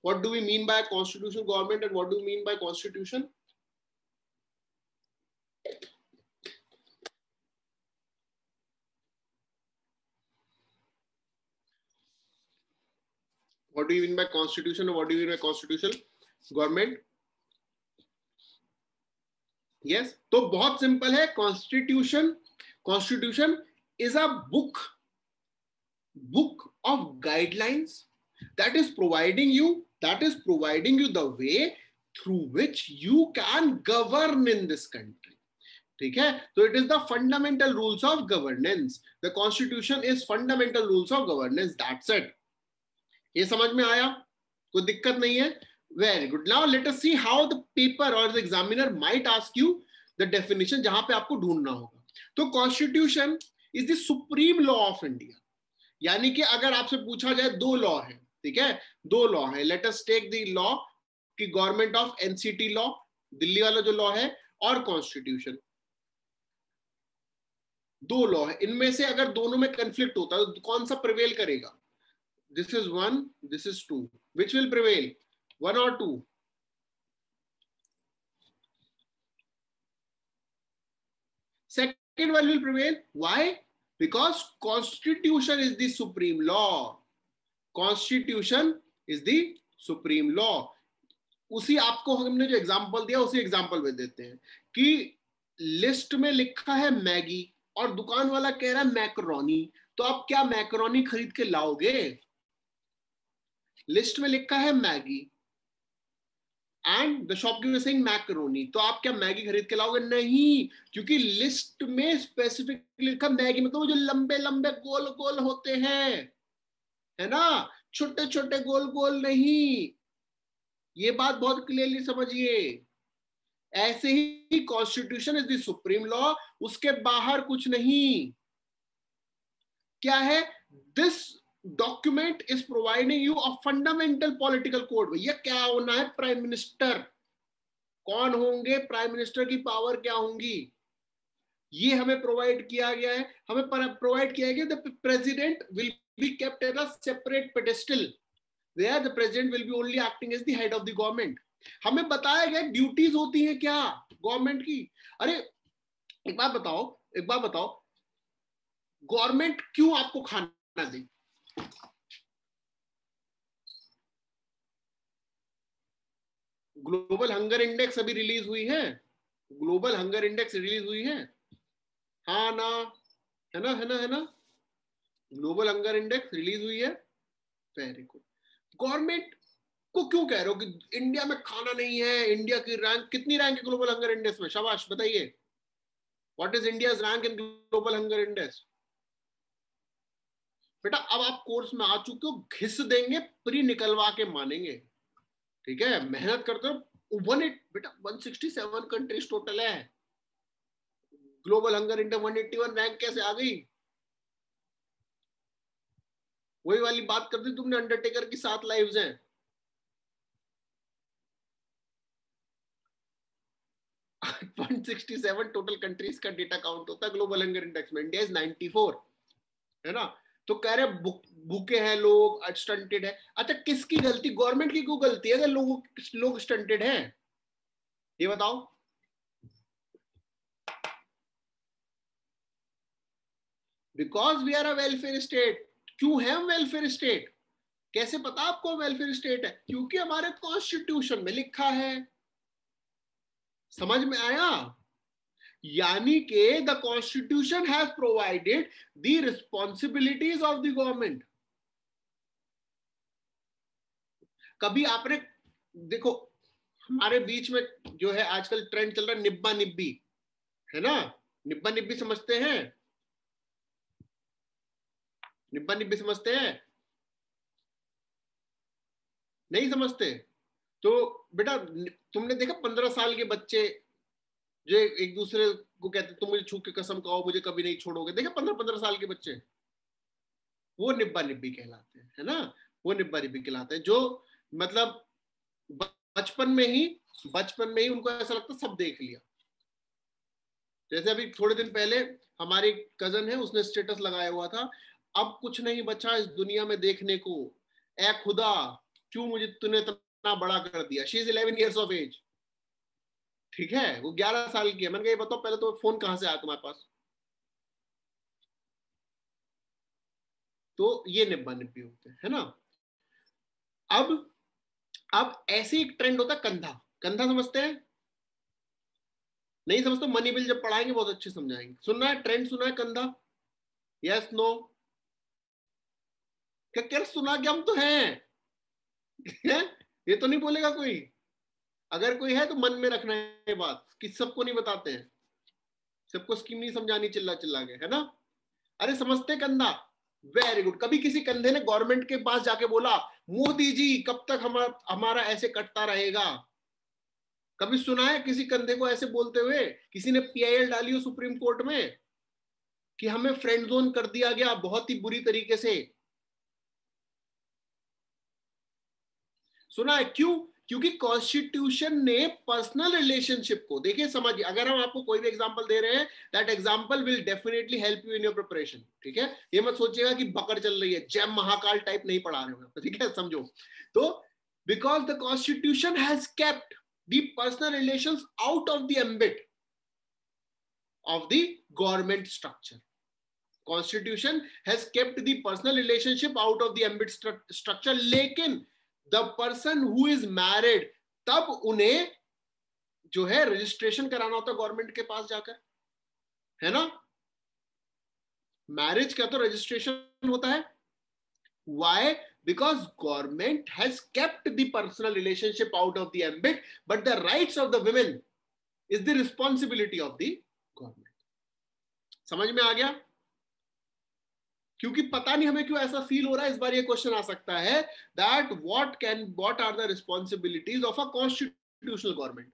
What do we mean by constitutional government and what do we mean by constitution? What do you mean by constitution? What do you mean by constitutional government? Yes, तो बहुत simple है. Constitution, constitution is a book of guidelines that is providing you the way through which you can govern in this country. ठीक है. तो it is the fundamental rules of governance. The constitution is fundamental rules of governance. That's it. ये समझ में आया? कोई दिक्कत नहीं है? Very good. Now let us see how the paper और the examiner might ask you the definition, जहां पे आपको ढूंढना होगा. तो constitution is the supreme law of India. यानी कि अगर आपसे पूछा जाए, दो लॉ है, ठीक है, दो लॉ है. Let us take the law कि government of NCT law, Delhi वाला जो लॉ है, और कॉन्स्टिट्यूशन, दो लॉ है. इनमें से अगर दोनों में कंफ्लिक्ट होता है तो कौन सा प्रिवेल करेगा? This is 1, this is 2. Which will prevail? 1 or 2? Second one will prevail. Why? Because constitution is the supreme law. Constitution is the supreme law. उसी आपको हमने जो एग्जांपल दिया, उसी एग्जांपल में देते हैं कि लिस्ट में लिखा है मैगी और दुकान वाला कह रहा है मैकरोनी, तो आप क्या मैकरोनी खरीद के लाओगे? लिस्ट में लिखा है Maggi and the shopkeeper saying macaroni, तो आप क्या मैगी खरीद के लाओगे? नहीं, क्योंकि लिस्ट में स्पेसिफिकली लिखा मैगी, मतलब वो जो लंबे लंबे गोल गोल होते हैं, है ना, छोटे छोटे गोल गोल नहीं. ये बात बहुत क्लियरली समझिए. ऐसे ही constitution is the supreme law, उसके बाहर कुछ नहीं. क्या है? This document is providing you a fundamental political code. भैया क्या होना है? Prime minister. कौन होंगे प्राइम मिनिस्टर? की पावर क्या होंगी? ये हमें प्रोवाइड किया गया है. हमें प्रोवाइड किया गया the president will be kept at a separate pedestal where the president will be only acting as the head of the government. हमें बताया गया ड्यूटीज होती हैं क्या गवर्नमेंट की. अरे एक बात बताओ, गवर्नमेंट क्यों आपको खाना दे? ग्लोबल हंगर इंडेक्स अभी रिलीज हुई है, ग्लोबल हंगर इंडेक्स रिलीज हुई है, हाँ ना, है ना, है ना, है ना, ग्लोबल हंगर इंडेक्स रिलीज हुई है। Very good. गवर्नमेंट को क्यों कह रहे हो कि इंडिया में खाना नहीं है? इंडिया की रैंक कितनी, रैंक है ग्लोबल हंगर इंडेक्स में? शाबाश बताइए, what is India's rank in global hunger index? बेटा अब आप कोर्स में आ चुके हो, घिस देंगे, प्री निकलवा के मानेंगे, ठीक है? मेहनत करते हो। बेटा 167 कंट्रीज टोटल है, ग्लोबल हंगर इंडेक्स 181 रैंक कैसे आ गई? वही वाली बात करती तुमने, अंडरटेकर की 7 लाइव्स हैं। 167 टोटल कंट्रीज का डेटा काउंट होता है ग्लोबल हंगर इंडेक्स में, इंडिया इज 94, है ना? तो कह रहे भूखे हैं लोग, स्टंटेड है। अच्छा किसकी गलती, गवर्नमेंट की क्यों गलती है अगर लोग स्टंटेड हैं? ये बताओ। Because we are a welfare state. क्यों है हम वेलफेयर स्टेट? कैसे पता आपको वेलफेयर स्टेट है? क्योंकि हमारे कॉन्स्टिट्यूशन में लिखा है। समझ में आया? यानी कि the constitution has provided the responsibilities of the government. कभी आपने देखो, हमारे बीच में जो है आजकल ट्रेंड चल रहा है निब्बा निब्बी, है ना? निब्बा निब्बी समझते हैं? निब्बा निब्बी समझते हैं? नहीं समझते? तो बेटा तुमने देखा 15 साल के बच्चे जो एक दूसरे को कहते तुम मुझे छू के कसम खाओ मुझे कभी नहीं छोड़ोगे, देखा 15-15 साल के बच्चे? वो निब्बा निब्बी कहलाते हैं, है ना? वो निब्बा निब्बी कहलाते हैं, जो मतलब बचपन में ही बचपन में ही उनको ऐसा लगता सब देख लिया। जैसे अभी थोड़े दिन पहले हमारी कजन है, उसने स्टेटस लगाया हुआ था, अब कुछ नहीं बचा इस दुनिया में देखने को, ए खुदा क्यों मुझे तूने इतना बड़ा कर दिया। She is 11 years of age, ठीक है? वो 11 साल की है। मैंने कहा ये बताओ पहले तो फोन कहां से आया तुम्हारे पास? तो ये निब्बा निब्बी होते हैं, है ना? अब अब ऐसे एक ट्रेंड होता है कंधा। कंधा समझते हैं? नहीं समझते? मनी बिल जब पढ़ाएंगे बहुत अच्छे समझाएंगे। सुनना है ट्रेंड, सुना है कंधा? Yes no? क्या क्या सुना कि हम तो हैं? है? ये तो नहीं बोलेगा कोई? अगर कोई है तो मन में रखना है बात कि सबको नहीं बताते हैं, सबको स्कीम नहीं समझानी चिल्ला चिल्ला के, है ना? अरे समझते कंधा? Very good. कभी किसी कंधे ने गवर्नमेंट के पास जाके बोला मोदी जी कब तक हमारा ऐसे कटता रहेगा? कभी सुना है किसी कंधे को ऐसे बोलते हुए? किसी ने पीआईएल डाली हो सुप्रीम कोर्ट में कि हमें फ्रेंड जोन कर दिया गया बहुत ही बुरी तरीके से? सुना है? क्यों? क्योंकि कॉन्स्टिट्यूशन ने पर्सनल रिलेशनशिप को, देखिए समझिए, अगर हम आपको कोई भी एग्जांपल दे रहे हैं that example will definitely help you in your preparation, ठीक है? ये मत सोचिएगा कि पकड़ चल रही है, जय महाकाल टाइप नहीं पढ़ा रहे हो, ठीक है? समझो तो, because the constitution has kept the personal relations out of the ambit of the government structure. Constitution has kept the personal relationship out of the ambit structure, लेकिन the person who is married तब उन्हें जो है registration कराना होता है government के पास जाकर, है ना? मैरिज का तो रजिस्ट्रेशन होता है। Why? Because government has kept the personal relationship out of the ambit, but the rights of the women is the responsibility of the government. समझ में आ गया? क्योंकि पता नहीं हमें क्यों ऐसा फील हो रहा है, इस बार ये क्वेश्चन आ सकता है that what are the responsibilities of a constitutional government,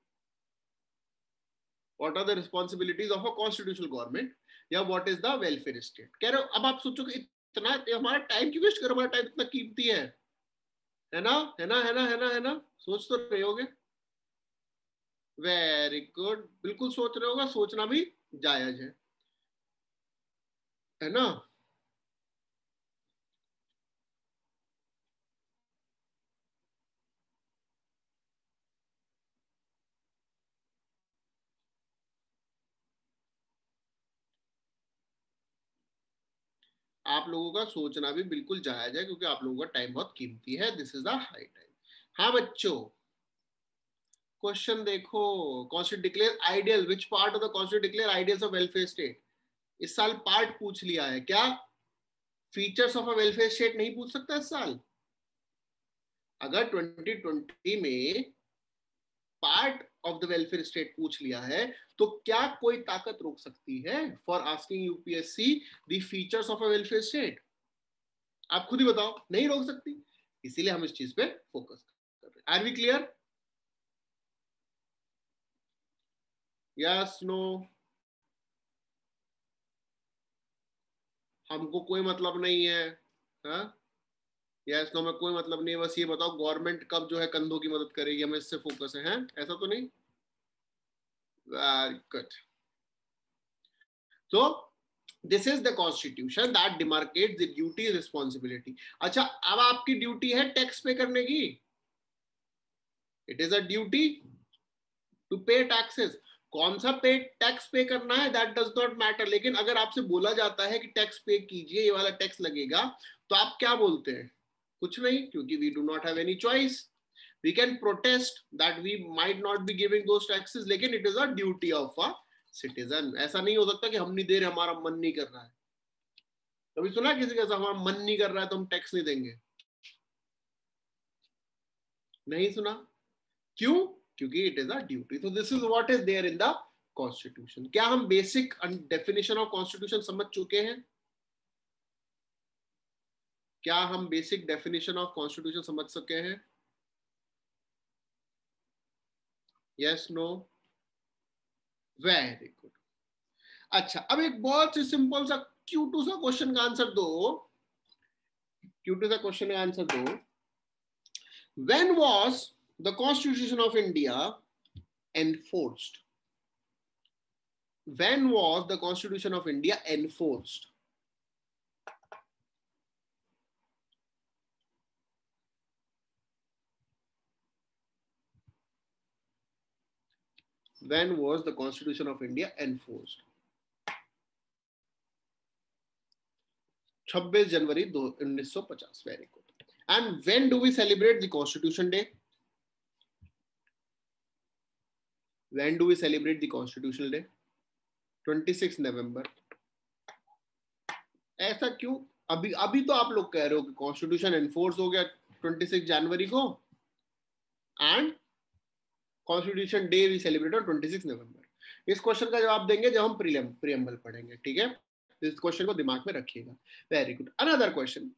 what are the responsibilities of a constitutional government, या what is the welfare state. कह रहे हो अब आप सोचो कि इतना हमारा टाइम क्यों वेस्ट करो, हमारा टाइम इतना कीमती है ना, है ना, है ना, है ना, है ना? सोच तो रहे होगे। वेरी गुड, बिल्कुल सोच रहे होगा, सोचना भी जायज है ना? आप लोगों का सोचना भी बिल्कुल जायज है, क्योंकि आप लोगों का टाइम बहुत कीमती है। This is the high time. हाँ बच्चों, क्वेश्चन देखो। Constitution declare ideal, which part of the constitution declare ideals of welfare state. इस साल पार्ट पूछ लिया है क्या? Features of a welfare state नहीं पूछ सकता इस साल? अगर 2020 में part of the welfare state पूछ लिया है, तो क्या कोई ताकत रोक सकती है for asking UPSC the features of a welfare state? आप खुद ही बताओ, नहीं रोक सकती। इसीलिए हम इस चीज पे फोकस कर रहे हैं। Are we clear? Yes, no? हमको कोई मतलब नहीं है। हाँ, यस नो में कोई मतलब नहीं है। बस ये बताओ गवर्नमेंट कब जो है कंधों की मदद करेगी, हमें इससे फोकस है, हैं? ऐसा तो नहीं? Very good. तो this is the constitution that demarcate the duty responsibility. अच्छा, अब आपकी ड्यूटी है टैक्स पे करने की। It is a duty to pay taxes. कौन सा पे टैक्स पे करना है दैट डज नॉट मैटर, लेकिन अगर आपसे बोला जाता है कि टैक्स पे कीजिए, ये वाला टैक्स लगेगा, तो आप क्या बोलते हैं? कुछ नहीं, क्योंकि we do not have any choice. We can protest that we might not be giving those taxes, लेकिन it is a duty of a citizen. ऐसा नहीं हो सकता कि हम नहीं दे रहे, हमारा मन नहीं कर रहा है। कभी सुना किसी का हमारा मन नहीं कर रहा है तो हम टैक्स नहीं देंगे? नहीं सुना। क्यों? क्योंकि इट इज अ ड्यूटी। तो this is what is there in the constitution. क्या हम बेसिक डेफिनेशन ऑफ कॉन्स्टिट्यूशन समझ चुके हैं? क्या हम बेसिक डेफिनेशन ऑफ कॉन्स्टिट्यूशन समझ सके हैं? Yes, no? Very good. अच्छा, अब एक बहुत ही सिंपल सा क्यूटू सा क्वेश्चन का आंसर दो। क्यूटू सा क्वेश्चन का आंसर दो। When was the constitution of India enforced? When was the Constitution of India enforced? When was the Constitution of India enforced? 26 January 1950. Very good. And when do we celebrate the Constitution Day? When do we celebrate the Constitutional Day? 26 नवंबर। ऐसा क्यों? अभी अभी तो आप लोग कह रहे हो कि कॉन्स्टिट्यूशन एनफोर्स हो गया 26 जनवरी को, and constitution day we celebrate on 26 November. इस क्वेश्चन का जवाब देंगे जब हम प्रीएम्बल पढ़ेंगे, ठीक है? इस क्वेश्चन को दिमाग में रखिएगा। Very good. Another question,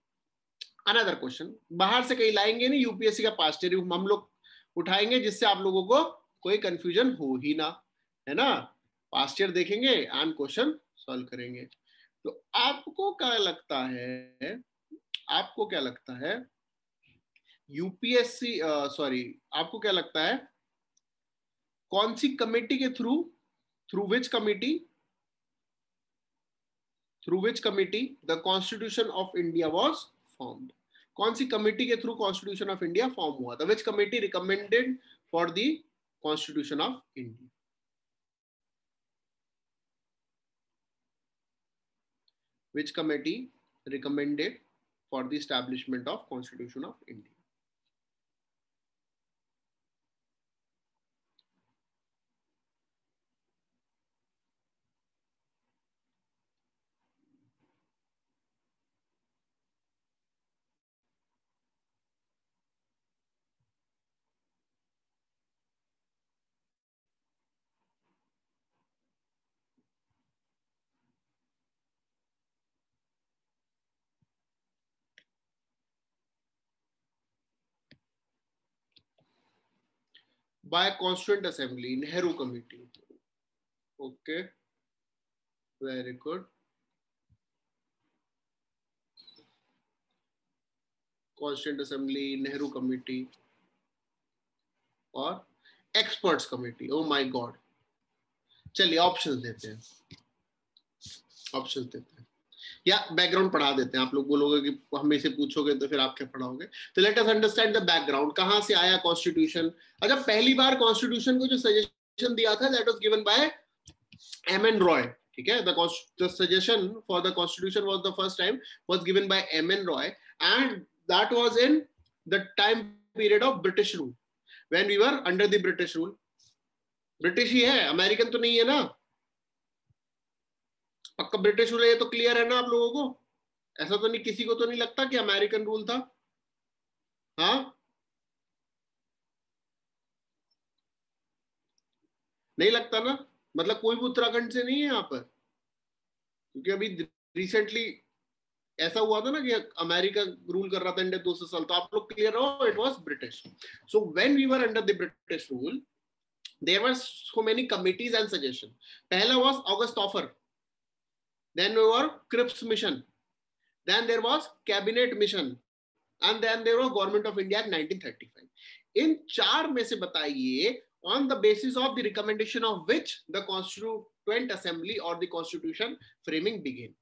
another question. बाहर से कहीं लाएंगे नहीं, यूपीएससी का पास्ट ईयर हम लोग उठाएंगे, जिससे आप लोगों को कोई कंफ्यूजन हो ही ना, है ना? पास्ट ईयर देखेंगे एंड क्वेश्चन सॉल्व करेंगे। तो आपको क्या लगता है, आपको क्या लगता है यूपीएससी, सॉरी, आपको क्या लगता है कौन सी कमेटी के through, through which committee, through which committee the constitution of India was formed? कौन सी कमेटी के through constitution of India form हुआ था? विच committee recommended for the constitution of India? Which committee recommended for the establishment of Constitution of India? By Constituent Assembly, Nehru Committee. Okay, very good. Constituent Assembly, Nehru Committee और Experts Committee. Oh my God. चलिए options देते हैं, options देते हैं, या background पढ़ा देते हैं। आप लोग बोलोगे कि हमें से पूछोगे तो फिर आप क्या पढ़ाओगे? तो let us understand the background, कहां से आया कॉन्स्टिट्यूशन। अच्छा, पहली बार कॉन्स्टिट्यूशन को जो सजेशन दिया था that was given by M N Roy. ठीक है. The suggestion for the constitution was the first time was given by M.N. Roy, and that was in the time period of British rule, when we were under the British rule. British ही है, American तो नहीं है ना. पक्का British rule है, ये तो क्लियर है ना आप लोगों को. ऐसा तो नहीं, किसी को तो नहीं लगता कि अमेरिकन रूल था. हाँ, नहीं लगता ना. मतलब कोई भी उत्तराखंड से नहीं है यहाँ पर, क्योंकि अभी रिसेंटली ऐसा हुआ था ना कि अमेरिका रूल कर रहा था इंडिया 200 साल. तो आप लोग क्लियर हो, it was British. So when we were under the British rule, there were so many committees and suggestions. पहला was August Offer, then there were Cripps Mission, then there was Cabinet Mission, and then there was Government of India Act 1935. इन चार में से बताइए on the basis of the recommendation of which the Constituent Assembly or the Constitution framing began.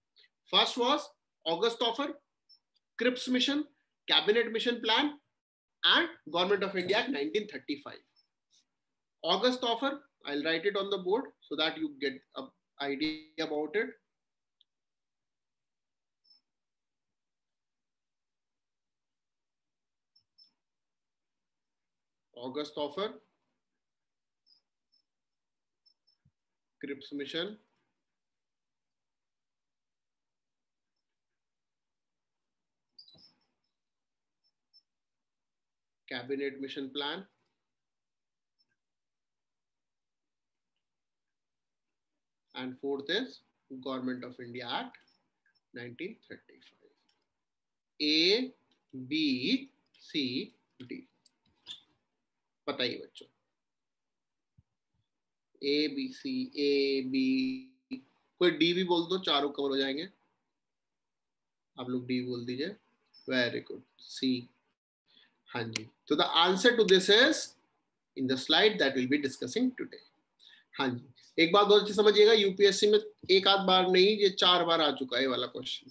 First was August Offer, Cripps Mission, Cabinet Mission Plan, and Government of India Act 1935. August Offer, I'll write it on the board so that you get an idea about it. August Offer, Cripps Mission, Cabinet Mission Plan, and fourth is Government of India Act 1935. A, B, C, D. बताइए बच्चों. A, B, C, A, B, कोई D भी बोल दो, चारों cover हो जाएंगे. आप लोग D बोल दीजिए. Very good. C. हाँ जी. तो the answer to this is in the slide that will be discussing today. हाँ जी. एक बात बहुत अच्छी समझिएगा, यूपीएससी में एक आध बार नहीं, ये 4 बार आ चुका है ये वाला question.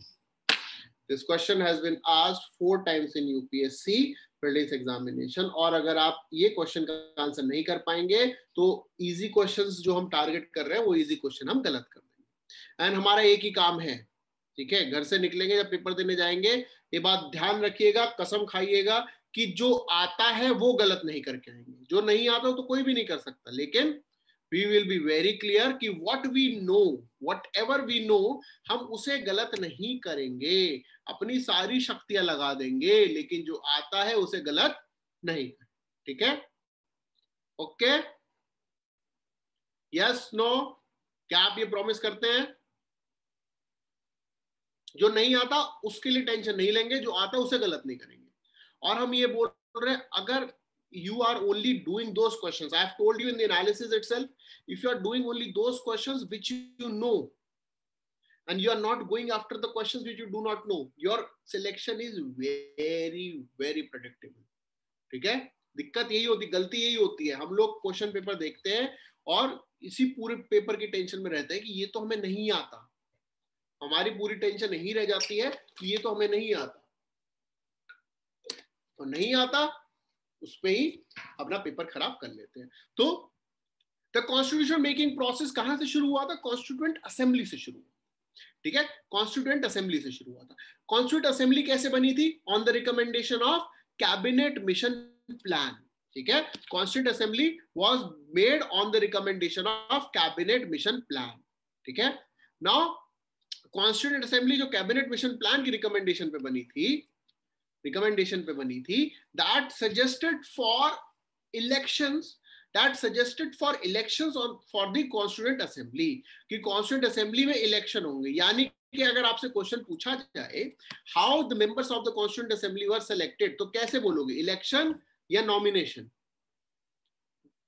This question has been asked 4 times in UPSC prelims examination. और अगर आप ये क्वेश्चन का आंसर नहीं कर पाएंगे तो इजी क्वेश्चंस जो हम टारगेट कर रहे हैं वो इजी क्वेश्चन हम गलत कर देंगे. एंड हमारा एक ही काम है, ठीक है, घर से निकलेंगे जब पेपर देने जाएंगे, ये बात ध्यान रखिएगा, कसम खाइएगा कि जो आता है वो गलत नहीं करके आएंगे. जो नहीं आता तो कोई भी नहीं कर सकता. लेकिन we will be very clear कि what we know, whatever we know, हम उसे गलत नहीं करेंगे. अपनी सारी शक्तियां लगा देंगे, लेकिन जो आता है उसे गलत नहीं. ठीक है. ओके. Yes, no. क्या आप ये प्रॉमिस करते हैं? जो नहीं आता उसके लिए टेंशन नहीं लेंगे, जो आता है उसे गलत नहीं करेंगे. और हम ये बोल रहे हैं, अगर you are only doing those questions, I have told you in the analysis itself, if you are doing only those questions which you know and you are not going after the questions which you do not know, your selection is very very predictable. ठीक है. दिक्कत यही होती, गलती यही होती है, हम लोग क्वेश्चन पेपर देखते हैं और इसी पूरे पेपर की टेंशन में रहते हैं कि ये तो हमें नहीं आता. हमारी पूरी टेंशन यही रह जाती है कि ये तो हमें नहीं आता. तो नहीं आता उसमें ही अपना पेपर खराब कर लेते हैं. तो द कॉन्स्टिट्यूशन मेकिंग प्रोसेस कहां से शुरू हुआ था? कॉन्स्टिट्यूएंट असेंबली से शुरू हुआ. ठीक है. कॉन्स्टिट्यूएंट असेंबली से शुरू हुआ था. कॉन्स्टिट्यूएंट असेंबली कैसे बनी थी? On the recommendation of cabinet mission plan. ठीक है. Constituent assembly was made on the recommendation of cabinet mission plan. ठीक है. नाउ कॉन्स्टिट्यूएंट असेंबली जो कैबिनेट मिशन प्लान की रिकमेंडेशन पे बनी थी, that suggested for elections for the constituent assembly, कि constituent assembly में election होंगे. यानी कि अगर आपसे क्वेश्चन पूछा जाए how the members of the constituent assembly were selected, तो कैसे बोलोगे? election या nomination?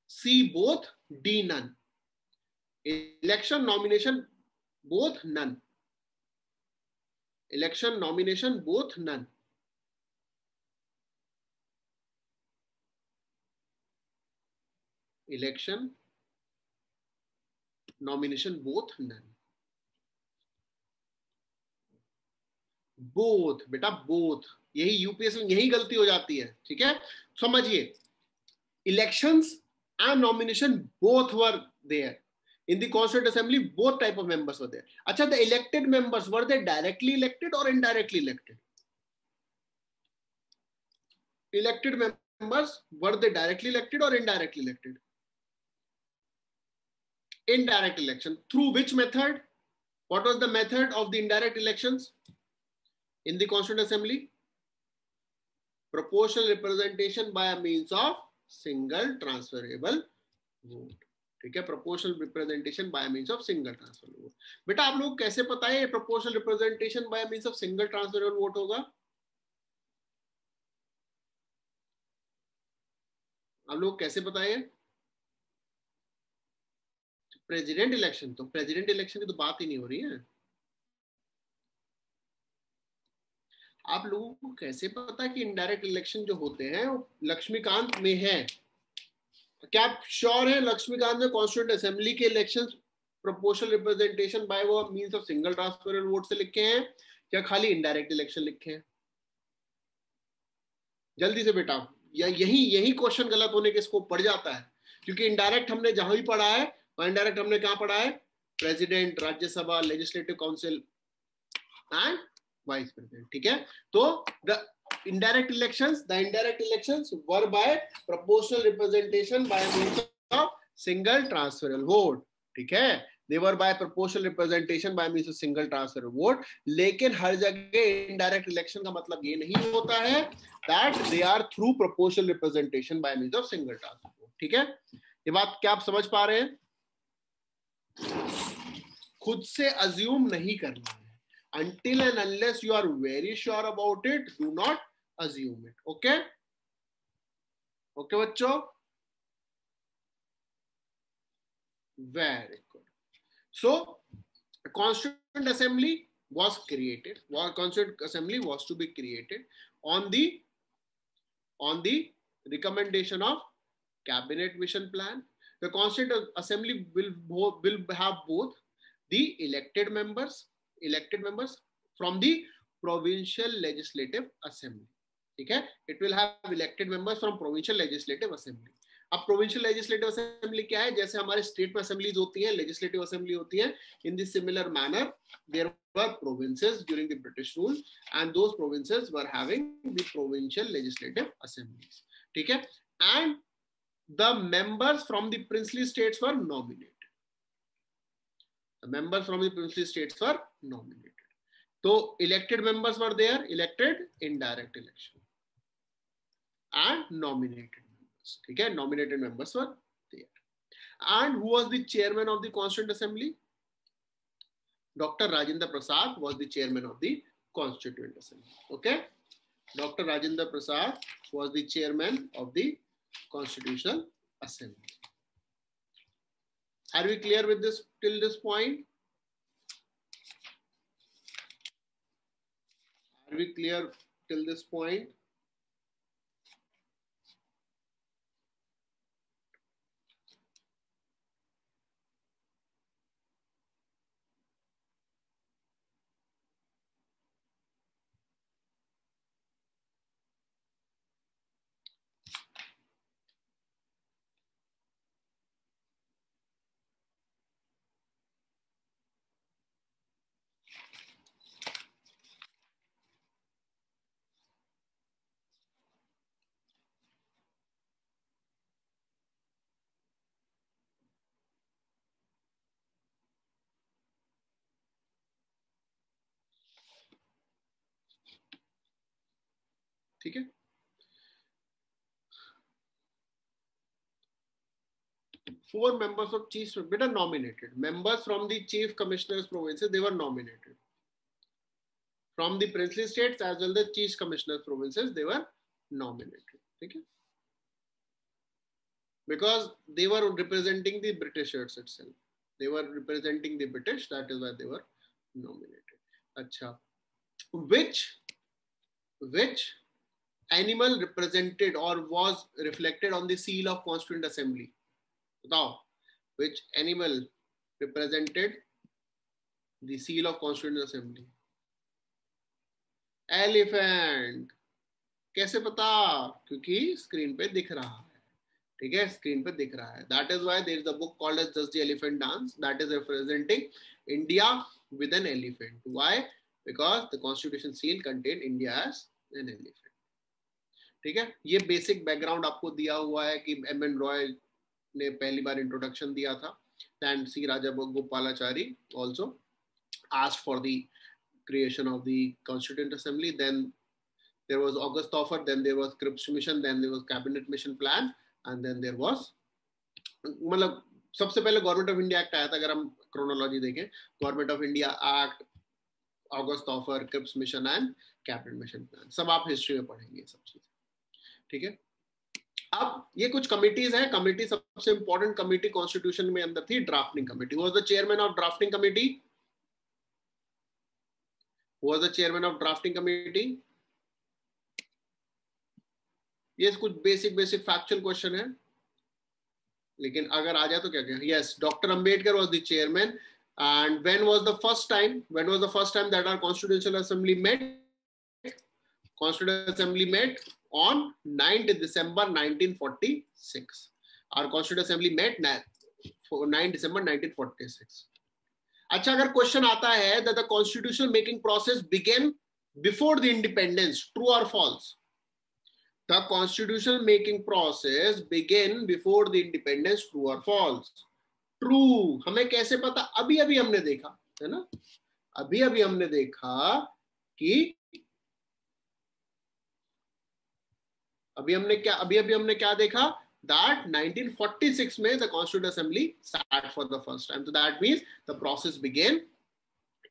C both, D none. election, nomination both, none. election, nomination both, none. election, nomination both, none. both बेटा, both. यही यूपीएससी में यही गलती हो जाती है. ठीक है. समझिए, elections and nomination both were there. In the Constituent Assembly, both type of members were there. Acha, the elected members, were they directly elected or indirectly elected? Elected members, were they directly elected or indirectly elected? Indirect election. Through which method? What was the method of the indirect elections in the Constituent Assembly? Proportional representation by a means of single transferable vote. ठीक है, proportional representation by means of single transferable vote. बेटा आप लोग कैसे पता है proportional representation by means of single transferable vote होगा? आप लोग कैसे पता है? प्रेसिडेंट इलेक्शन, तो प्रेसिडेंट इलेक्शन की तो बात ही नहीं हो रही है. आप लोगों को कैसे पता कि इनडायरेक्ट इलेक्शन जो होते हैं वो लक्ष्मीकांत में है? क्या आप श्योर है लक्ष्मीकांत में कॉन्स्टिट्यूएंट असेंबली के इलेक्शंस प्रोपोर्शनल रिप्रेजेंटेशन बाय वो means of single transferable vote से लिखे हैं या खाली इनडायरेक्ट इलेक्शन लिखे हैं? जल्दी से बेटा, या यही क्वेश्चन गलत होने के स्कोप पड़ जाता है, क्योंकि इनडायरेक्ट हमने जहां भी पढ़ा है और इनडायरेक्ट हमने कहां पढ़ा है? President, Rajya Sabha, legislative council and vice president. ठीक है, तो the indirect elections were by proportional representation by means of single transferable vote. ठीक है, they were by proportional representation by means of single transferable vote. लेकिन हर जगह indirect election का मतलब ये नहीं होता है that they are through proportional representation by means of single transferable vote. ठीक है, ये बात क्या आप समझ पा रहे हैं? खुद से assume नहीं करना है. Until and unless you are very sure about it, do not assume it. Okay? Okay, बच्चों? Very good. So, a Constituent Assembly was created. Constituent Assembly was to be created on the recommendation of Cabinet Mission Plan. The Constituent Assembly will have both the elected members from the Provincial Legislative Assembly. ठीक है, it will have elected members from Provincial Legislative Assembly. अब Provincial Legislative Assembly क्या है? जैसे हमारे state में assemblies होती हैं, legislative assembly होती है. In the similar manner, there were provinces during the British rule, and those provinces were having the Provincial Legislative Assemblies. ठीक है, and the members from the princely states were nominated. The members from the princely states were nominated. So elected members were there, elected in direct election, and nominated members. Okay, nominated members were there. And who was the chairman of the Constituent Assembly? Dr. Rajendra Prasad was the chairman of the Constituent Assembly. Okay, Dr. Rajendra Prasad was the chairman of the Constitutional Assembly. Are we clear with this till this point? Are we clear till this point? ठीक है, 4 members of chief beta nominated members from the chief commissioners provinces. They were nominated from the princely states as well the chief commissioners provinces. They were nominated. Okay, because they were representing the Britishers itself. They were representing the British. That is why they were nominated. Acha, which animal represented or was reflected on the seal of Constituent Assembly? Now, which animal represented the seal of Constituent Assembly? Elephant. कैसे पता? क्योंकि screen पे दिख रहा है. ठीक है, screen पे दिख रहा है. That is why there is a book called as just the elephant dance, that is representing India with an elephant. Why? Because the constitution seal contain India as an elephant. ठीक है, ये basic background आपको दिया हुआ है कि M.N.. Roy ने पहली बार इंट्रोडक्शन दिया था. And C Raja Gopalachari also asked for the creation of the Constituent Assembly. Then there was August Offer, then there was Cripps Mission, then there was Cabinet Mission Plan, and then there was, मतलब सबसे पहले government of India act आया था. अगर हम chronology देखें, government of India act, August offer, Cripps mission and cabinet mission plan, सब आप हिस्ट्री में पढ़ेंगे सब चीजें. ठीक है, अब ये कुछ कमिटीज हैं. कमिटी, सबसे इंपॉर्टेंट कमिटी कॉन्स्टिट्यूशन में अंदर थी drafting committee. Was the chairman of drafting committee? Was the chairman of drafting committee? ये कुछ बेसिक फैक्चुअल क्वेश्चन है, लेकिन अगर आ जाए तो क्या क्या. Yes, doctor Ambedkar was the chairman. And when was the first time that our constitutional assembly met? Constituent Assembly met on 9th December 1946. Our Constituent Assembly met 9 December 1946. अच्छा, अगर क्वेश्चन आता है that the constitutional making process began before the independence, true or false? The constitutional making process began before the independence, true or false? True. हमें कैसे पता? अभी अभी हमने देखा है ना, अभी अभी हमने देखा कि अभी हमने क्या देखा, that 1946 में the Constituent Assembly sat for the first time. So that means the process began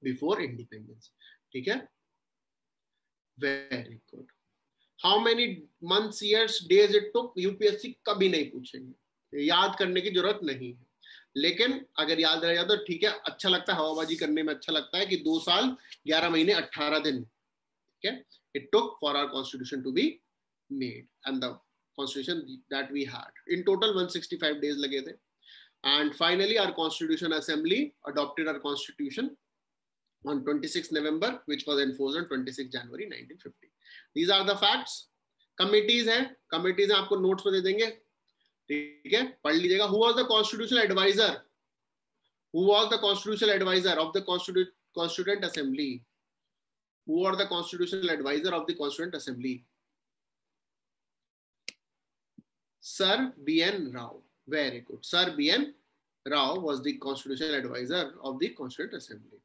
before independence. ठीक है, very good. How many months, years, days it took? UPSC कभी नहीं पूछेंगे, याद करने की जरूरत नहीं है. लेकिन अगर याद रह जाए तो ठीक है, अच्छा लगता है, हवाबाजी करने में अच्छा लगता है कि 2 साल 11 महीने 18 दिन. ठीक है, it took for our constitution to be made and the constitution that we had. In total 165 days lage the. And finally our Constitution Assembly adopted our constitution on 26 November, which was enforced on 26 January 1950. These are the facts. Committees हैं, आपको notes में दे देंगे. ठीक है, पढ़ लीजिएगा. Who was the constitutional advisor? Who was the constitutional advisor of the Constituent Assembly? Who are the constitutional advisor of the Constituent Assembly? Sir B.N. Rao. Very good. Sir B.N. Rao was the constitutional advisor of the Constituent Assembly.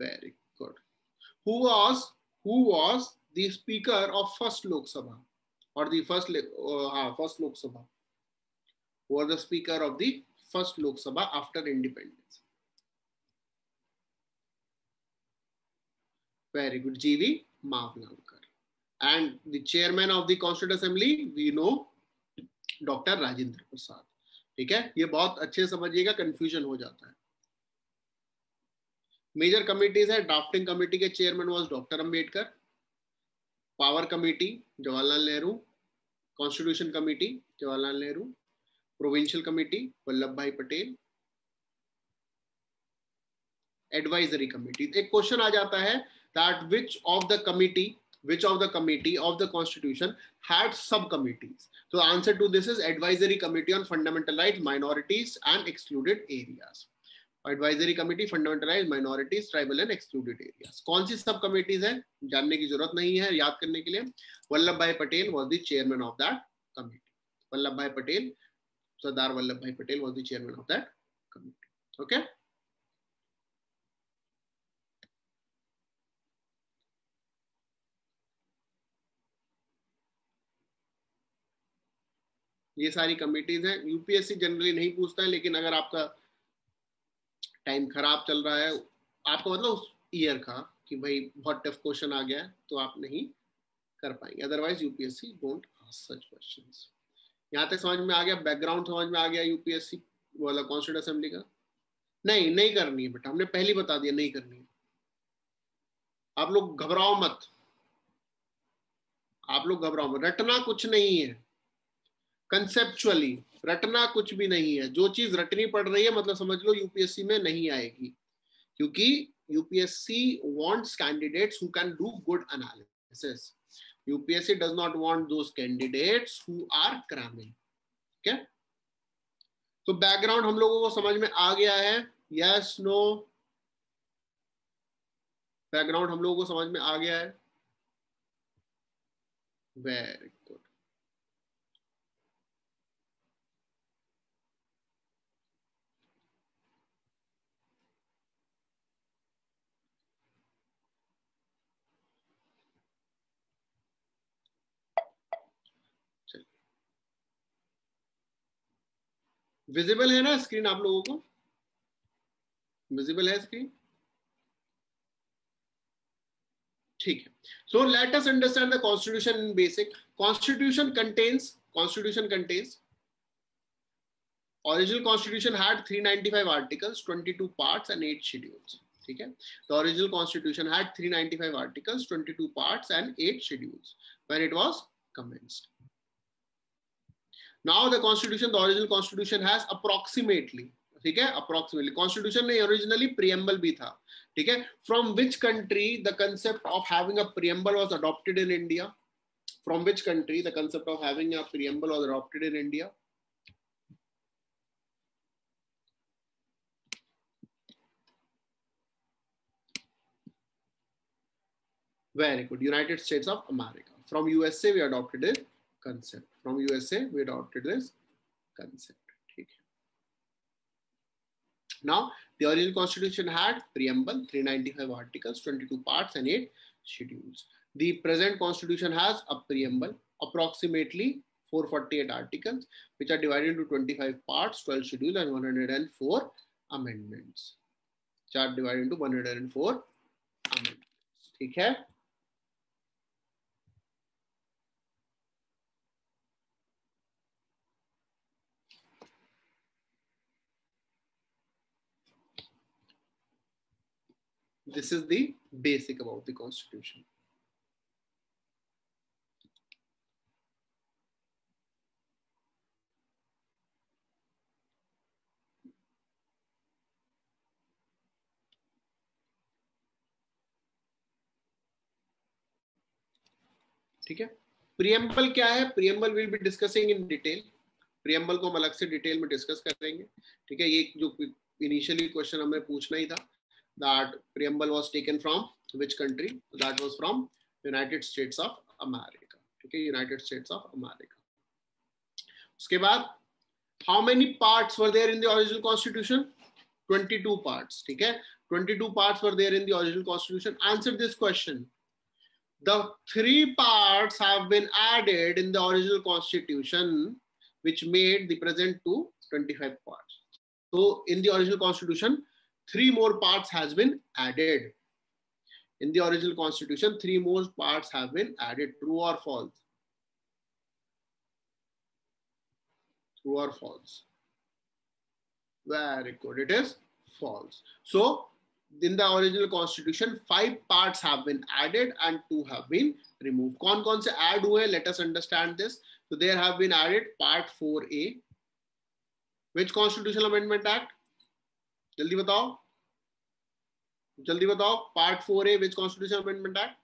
Very good. Who was the speaker of first Lok Sabha, or the first Lok Sabha? Who was the speaker of the first Lok Sabha after independence? Very good. G.V. Mavlankar. And the chairman of the Constituent Assembly, we know, doctor Rajendra Prasad. ठीक है, ये बहुत अच्छे समझिएगा, confusion हो जाता है. Major committees है. ड्राफ्टिंग कमेटी के chairman was doctor Ambedkar. Power committee Jawaharlal Nehru. Constitution committee Jawaharlal Nehru. Provincial committee Vallabh Bhai Patel. Advisory committee. एक क्वेश्चन आ जाता है that which of the committee of the constitution had subcommittees? So the answer to this is advisory committee on fundamental rights, minorities and excluded areas. Advisory committee, fundamental rights, minorities, tribal and excluded areas. कौन सी सब committees है जानने की जरूरत नहीं है, याद करने के लिए. Vallabh Bhai Patel was the chairman of that committee. Vallabh Bhai Patel, Sardar Vallabh Bhai Patel was the chairman of that committee. Okay. ये सारी कमिटीज हैं. यूपीएससी जनरली नहीं पूछता है, लेकिन अगर आपका टाइम खराब चल रहा है, आपका मतलब उस ईयर का कि भाई बहुत टफ क्वेश्चन आ गया है, तो आप नहीं कर पाएंगे. Otherwise UPSC don't ask such questions. यहाँ तक समझ में आ गया, बैकग्राउंड समझ में आ गया यूपीएससी वाला कॉन्स्टिट्यूंट असेंबली का? नहीं करनी है बेटा, हमने पहले बता दिया नहीं करनी है. आप लोग घबराओ मत, रटना कुछ नहीं है. कंसेप्चुअली रटना कुछ भी नहीं है. जो चीज रटनी पड़ रही है मतलब समझ लो यूपीएससी में नहीं आएगी, क्योंकि UPSC wants candidates who can do good analysis. UPSC does not want those candidates who are cramming. क्या? तो बैकग्राउंड हम लोगों को समझ में आ गया है? Yes, no? बैकग्राउंड हम लोगों को समझ में आ गया है? Very good. विजिबल है ना स्क्रीन आप लोगों को? विजिबल है स्क्रीन? ठीक है. So let us understand the constitution in basic. Constitution contains original constitution had 395 articles, 22 parts and 8 schedules. ठीक है. The original constitution had 395 articles, 22 parts and 8 schedules when it was commenced. Now the original constitution has approximately, ठीक है, approximately, constitution में originally preamble भी था, ठीक है. From which country the concept of having a preamble was adopted in India? From which country the concept of having a preamble was adopted in India? Very good. United States of America. From USA we adopted this concept. From USA we adopted this concept. Now, the original constitution had preamble, 395 articles, 22 parts and 8 schedules. The present constitution has a preamble, approximately 448 articles, which are divided into 25 parts, 12 schedules and 104 amendments. Which are divided into 104 amendments. ठीक है? This is the basic about the constitution. ठीक है. Preamble क्या है? Preamble will be discussing in detail. Preamble को हम अलग से डिटेल में डिस्कस करेंगे. ठीक है. ये जो इनिशियली क्वेश्चन हमें पूछना ही था, that preamble was taken from which country? That was from United States of America. ठीक है, यूनाइटेड स्टेट्स ऑफ अमेरिका. उसके बाद how many parts were there in the original constitution? 22 parts. ठीक है, 22 parts were there in the original constitution. Answer this question. The 3 parts have been added in the original constitution, which made the present to 25 parts. So in the original constitution, 3 more parts has been added. In the original constitution, 3 more parts have been added. True or false? True or false? Very good. It is false. So in the original constitution 5 parts have been added and 2 have been removed. कौन-कौन से add हुए? Let us understand this. So there have been added part 4A. Which constitutional amendment act? जल्दी बताओ, जल्दी बताओ. part 4A which constitutional amendment act?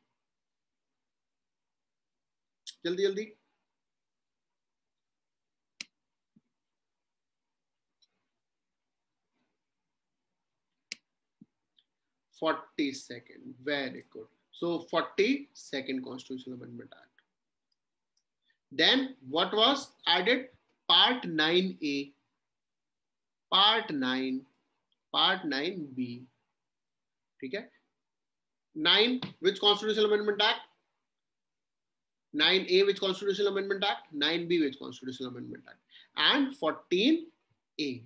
जल्दी जल्दी. (42nd). Very good. So 42nd Constitutional Amendment Act. Then what was added? Part 9A, Part 9, Part 9B. ठीक है. 9 which Constitutional Amendment Act? 9A which Constitutional Amendment Act? 9B which Constitutional Amendment Act? And 14A.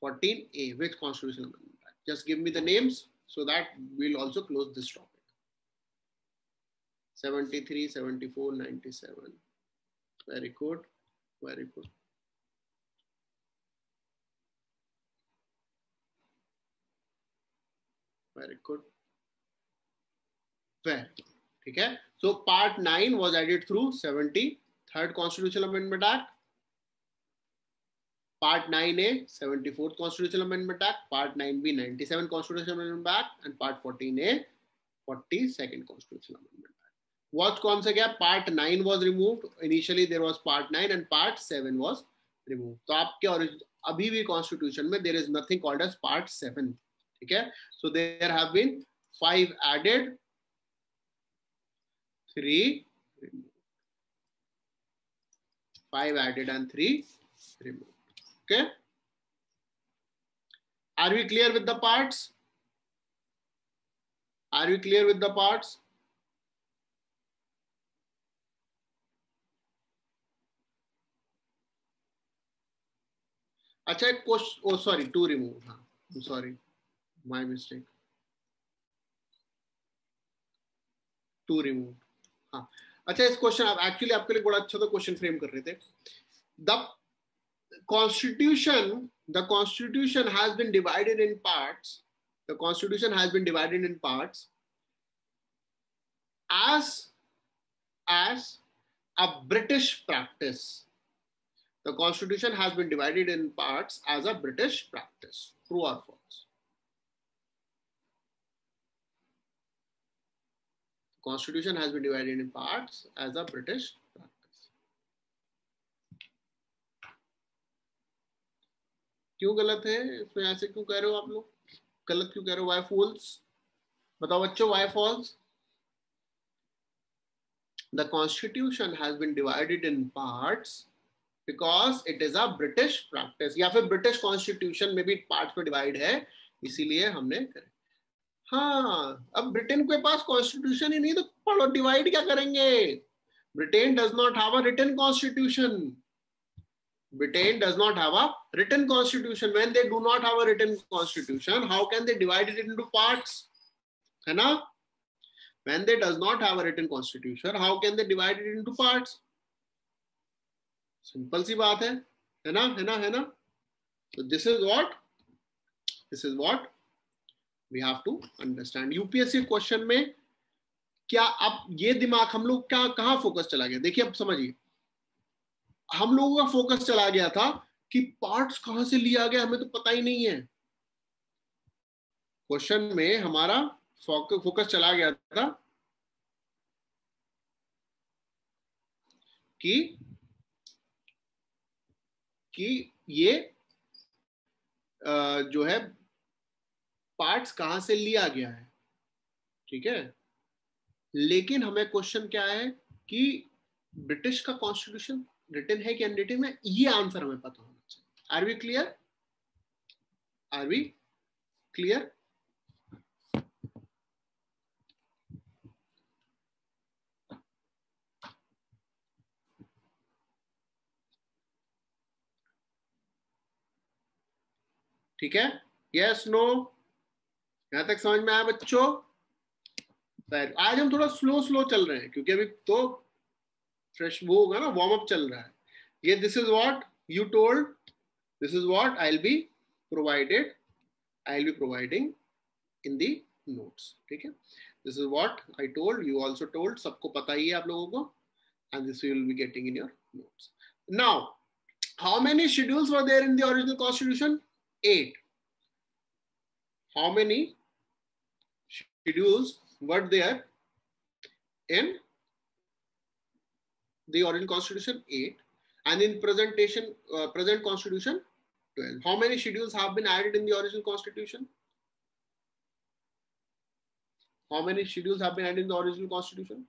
14A which Constitutional Amendment Act? Just give me the names, so that we'll also close this topic. 73, 74, 97. Very good. Very good. Very good. Very good. ठीक है. So part 9 was added through 73rd Constitutional Amendment Act. Part 9A, 74th Constitutional Amendment Act, Part 9B, 97th Constitutional Amendment Act, and Part 14A, 42nd Constitutional Amendment Act. What कौन सा गया? Part 9 was removed. Initially there was Part 9 and Part 7 was remove. तो आपके अभी भी कॉन्स्टिट्यूशन में there is nothing called as part 7, ठीक है। So there have been 5 added, 3 removed, 5 added and 3 removed. Okay, are we clear with the parts? Are we clear with the parts? अच्छा, एक क्वेश्चन, ओ सॉरी, 2 रिमूव, हाँ sorry, my mistake, 2 remove, हाँ। अच्छा, इस question आप actually आपके लिए बड़ा अच्छा तो क्वेश्चन फ्रेम कर रहे थे। The constitution has been divided in parts, the constitution has been divided in parts as a British practice. The constitution has been divided in parts as a British practice. True or false? The constitution has been divided in parts as a British practice. क्यों गलत है इसमें? ऐसे क्यों कह रहे हो आप लोग? गलत क्यों कह रहे हो? Why false? बताओ बच्चों, why false? The constitution has been divided in parts because it is a British practice, या फिर British constitution में भी parts में divide है, इसीलिए हमने करे। हाँ, अब ब्रिटेन के पास कॉन्स्टिट्यूशन ही नहीं तो पढ़ो डिवाइड क्या करेंगे? Britain does not have a written constitution. Britain does not have a written constitution. When they do not have a written constitution, how can they divide it into parts? है ना? When they does not have a written constitution, how can they divide it into parts? Simple सी बात है ना, है ना, है ना? So this is what we have to understand. UPSC question में क्या अब ये दिमाग हम लोग क्या कहाँ फोकस चला गया? देखिए अब समझिए, हम लोगों का फोकस चला गया था कि पार्ट्स कहां से लिया गया हमें तो पता ही नहीं है। क्वेश्चन में हमारा फोकस चला गया था कि ये जो है पार्ट्स कहां से लिया गया है, ठीक है। लेकिन हमें क्वेश्चन क्या है कि ब्रिटिश का कॉन्स्टिट्यूशन रिटन है कि अनरिटन है, ये आंसर हमें पता होना चाहिए। Are we clear? Are we clear? ठीक है, यस नो, यहां तक समझ में आया बच्चों? आज हम थोड़ा स्लो चल रहे हैं क्योंकि अभी तो फ्रेश वो होगा ना, वार्म अप चल रहा है। ये this is what you told, this is what I will be providing in the notes, ठीक है। This is what I told, you also told, सबको पता ही है आप लोगों को, and this you will be getting in your notes. Now how many schedules were there in the original constitution? 8. How many schedules were there in the original constitution? 8. And in present constitution, 12. How many schedules have been added in the original constitution? How many schedules have been added in the original constitution?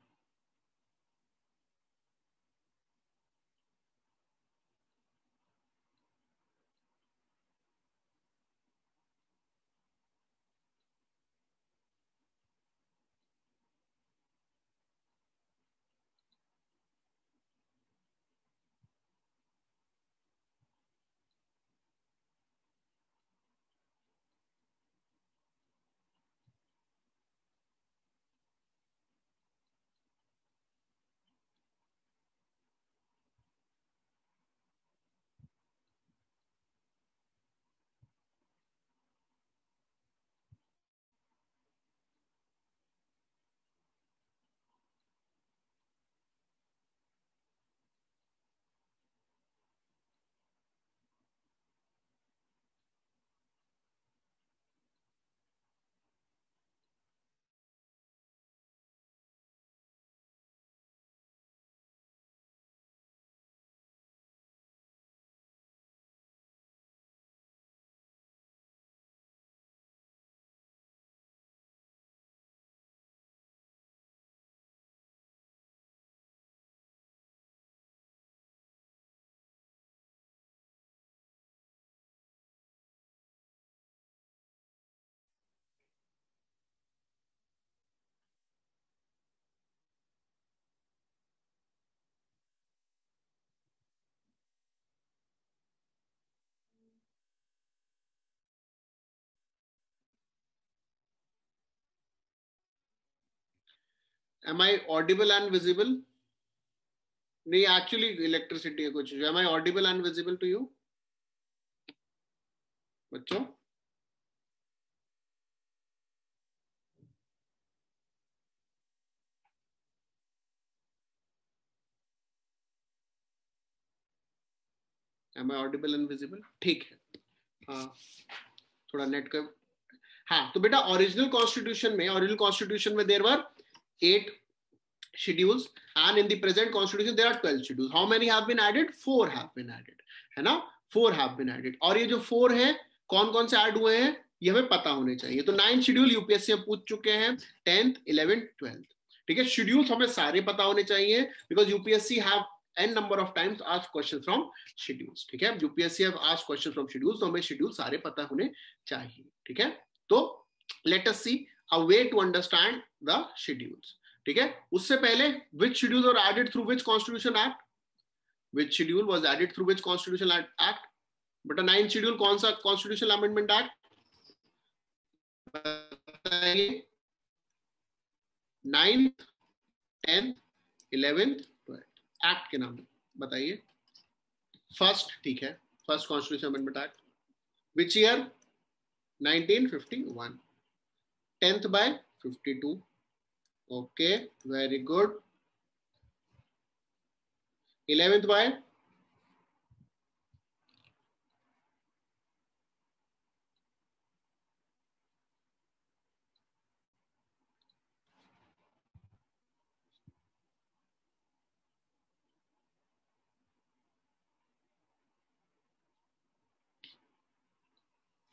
Am I audible and visible? नहीं, actually electricity है कुछ। Am I audible and visible to you बच्चों? Am I audible and visible? ठीक है। हाँ, थोड़ा net का। हाँ, तो बेटा ओरिजिनल कॉन्स्टिट्यूशन में there were 8 schedules, and in the present constitution there are 12 schedules. How many have been added? 4 have been added, है ना? 4 have been added. और ये जो 4 है कौन कौन से ऐड हुए हैं ये हमें पता होने चाहिए। तो 9 शेड्यूल यूपीएससी में पूछ चुके हैं, 10th 11th 12th। ठीक है, शेड्यूल्स हमें सारे पता होने चाहिए because UPSC have n number of times asked questions from schedules। ठीक है, UPSC have asked questions from schedules, तो हमें शेड्यूल सारे पता होने चाहिए। ठीक है, तो let us see a way to understand the schedules। ठीक है, उससे पहले which schedule were added through which constitution act? Which schedule was added through which constitutional act? बटा 9 शेड्यूल कौन सा constitutional amendment act? 9th 10th 11th 12th act के नाम बताइए। फर्स्ट, ठीक है, first constitutional amendment act which year? 1951। 10th by 52। Okay, very good. 11th by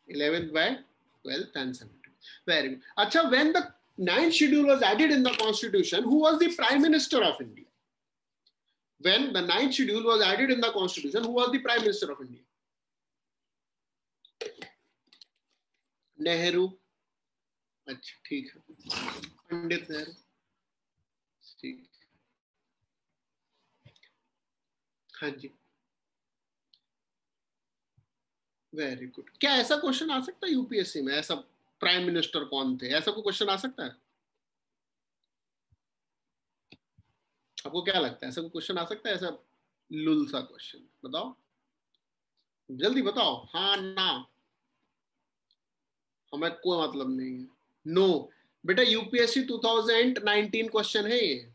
11th by 12th and 17th। Very good। अच्छा, when the 9th schedule was added in the constitution, who was the prime minister of India? When the 9th schedule was added in the constitution, who was the prime minister of India? Nehru. अच्छा, ठीक है, पंडित नेहरू। ठीक, हाँ जी, very good. क्या ऐसा question आ सकता है यूपीएससी में? ऐसा प्राइम मिनिस्टर कौन थे, ऐसा कोई क्वेश्चन आ सकता है? आपको क्या लगता है, ऐसा कोई क्वेश्चन आ सकता है? ऐसा लुल सा क्वेश्चन बताओ, जल्दी बताओ, हाँ ना? हमें कोई मतलब नहीं है। नो बेटा, यूपीएससी 2019 क्वेश्चन है ये।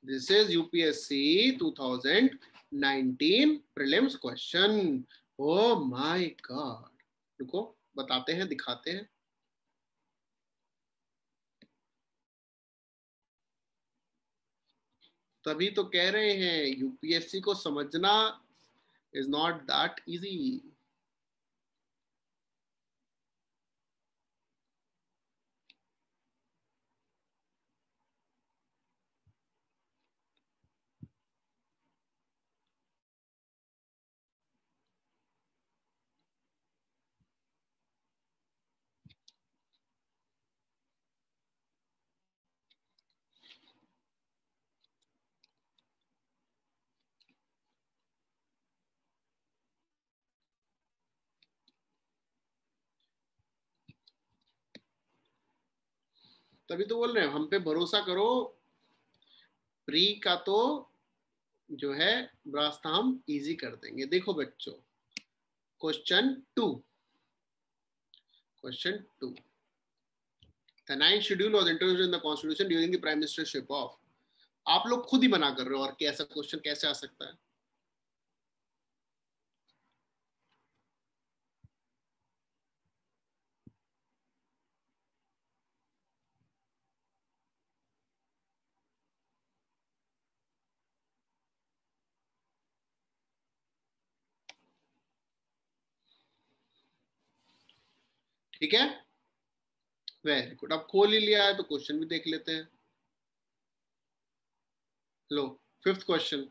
This is UPSC 2019 prelims question. O my God, रुको बताते हैं, दिखाते हैं। तभी तो कह रहे हैं यूपीएससी को समझना इज नॉट दैट इजी। तभी तो बोल रहे हैं हम पे भरोसा करो, प्री का तो जो है रास्ता हम इजी कर देंगे। देखो बच्चों, question 2, The ninth schedule was introduced in the constitution during the prime ministership of। आप लोग खुद ही मना कर रहे हो, और कैसा क्वेश्चन कैसे आ सकता है? ठीक है, वेरी गुड। अब खोल ही लिया है तो क्वेश्चन भी देख लेते हैं। लो, फिफ्थ क्वेश्चन,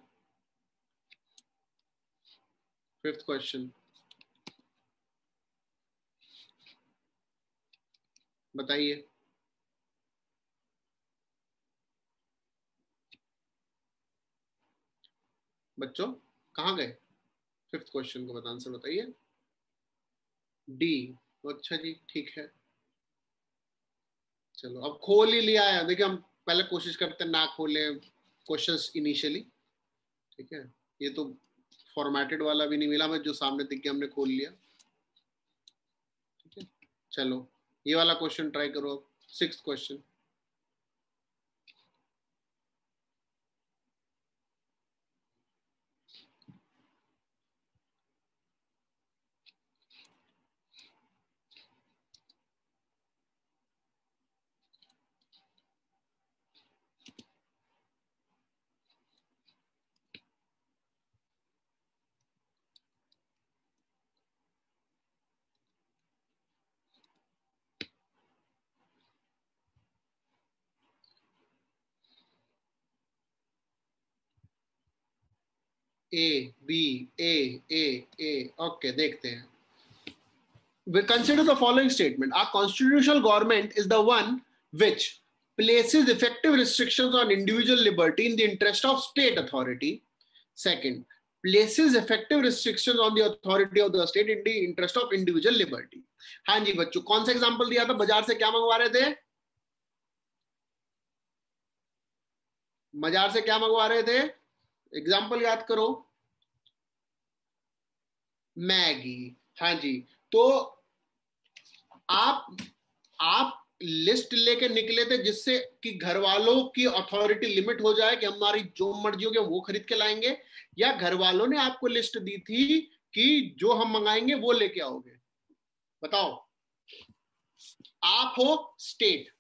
बताइए बच्चों, कहाँ गए? फिफ्थ क्वेश्चन को बता, आंसर बताइए। डी। अच्छा जी, ठीक है। चलो अब खोल ही लिया है, देखिए हम पहले कोशिश करते हैं ना खोले क्वेश्चंस इनिशियली, ठीक है। ये तो फॉर्मेटेड वाला भी नहीं मिला हमें, जो सामने दिख गया हमने खोल लिया, ठीक है। चलो ये वाला क्वेश्चन ट्राई करो, 6th question. A B A okay, देखते हैं। We consider the following statement. Our constitutional government is the one which places effective restrictions on individual liberty in the interest of state authority. Second, places effective restrictions on the authority of the state in the interest of individual liberty. हाँ जी बच्चों, कौन सा example दिया था? बाजार से क्या मंगवा रहे थे? बाजार से क्या मंगवा रहे थे? एग्जांपल याद करो। मैगी। हाँ जी, तो आप लिस्ट लेके निकले थे जिससे कि घर वालों की अथॉरिटी लिमिट हो जाए कि हमारी जो मर्जी होगी वो खरीद के लाएंगे, या घर वालों ने आपको लिस्ट दी थी कि जो हम मंगाएंगे वो लेके आओगे? बताओ। आप हो स्टेट,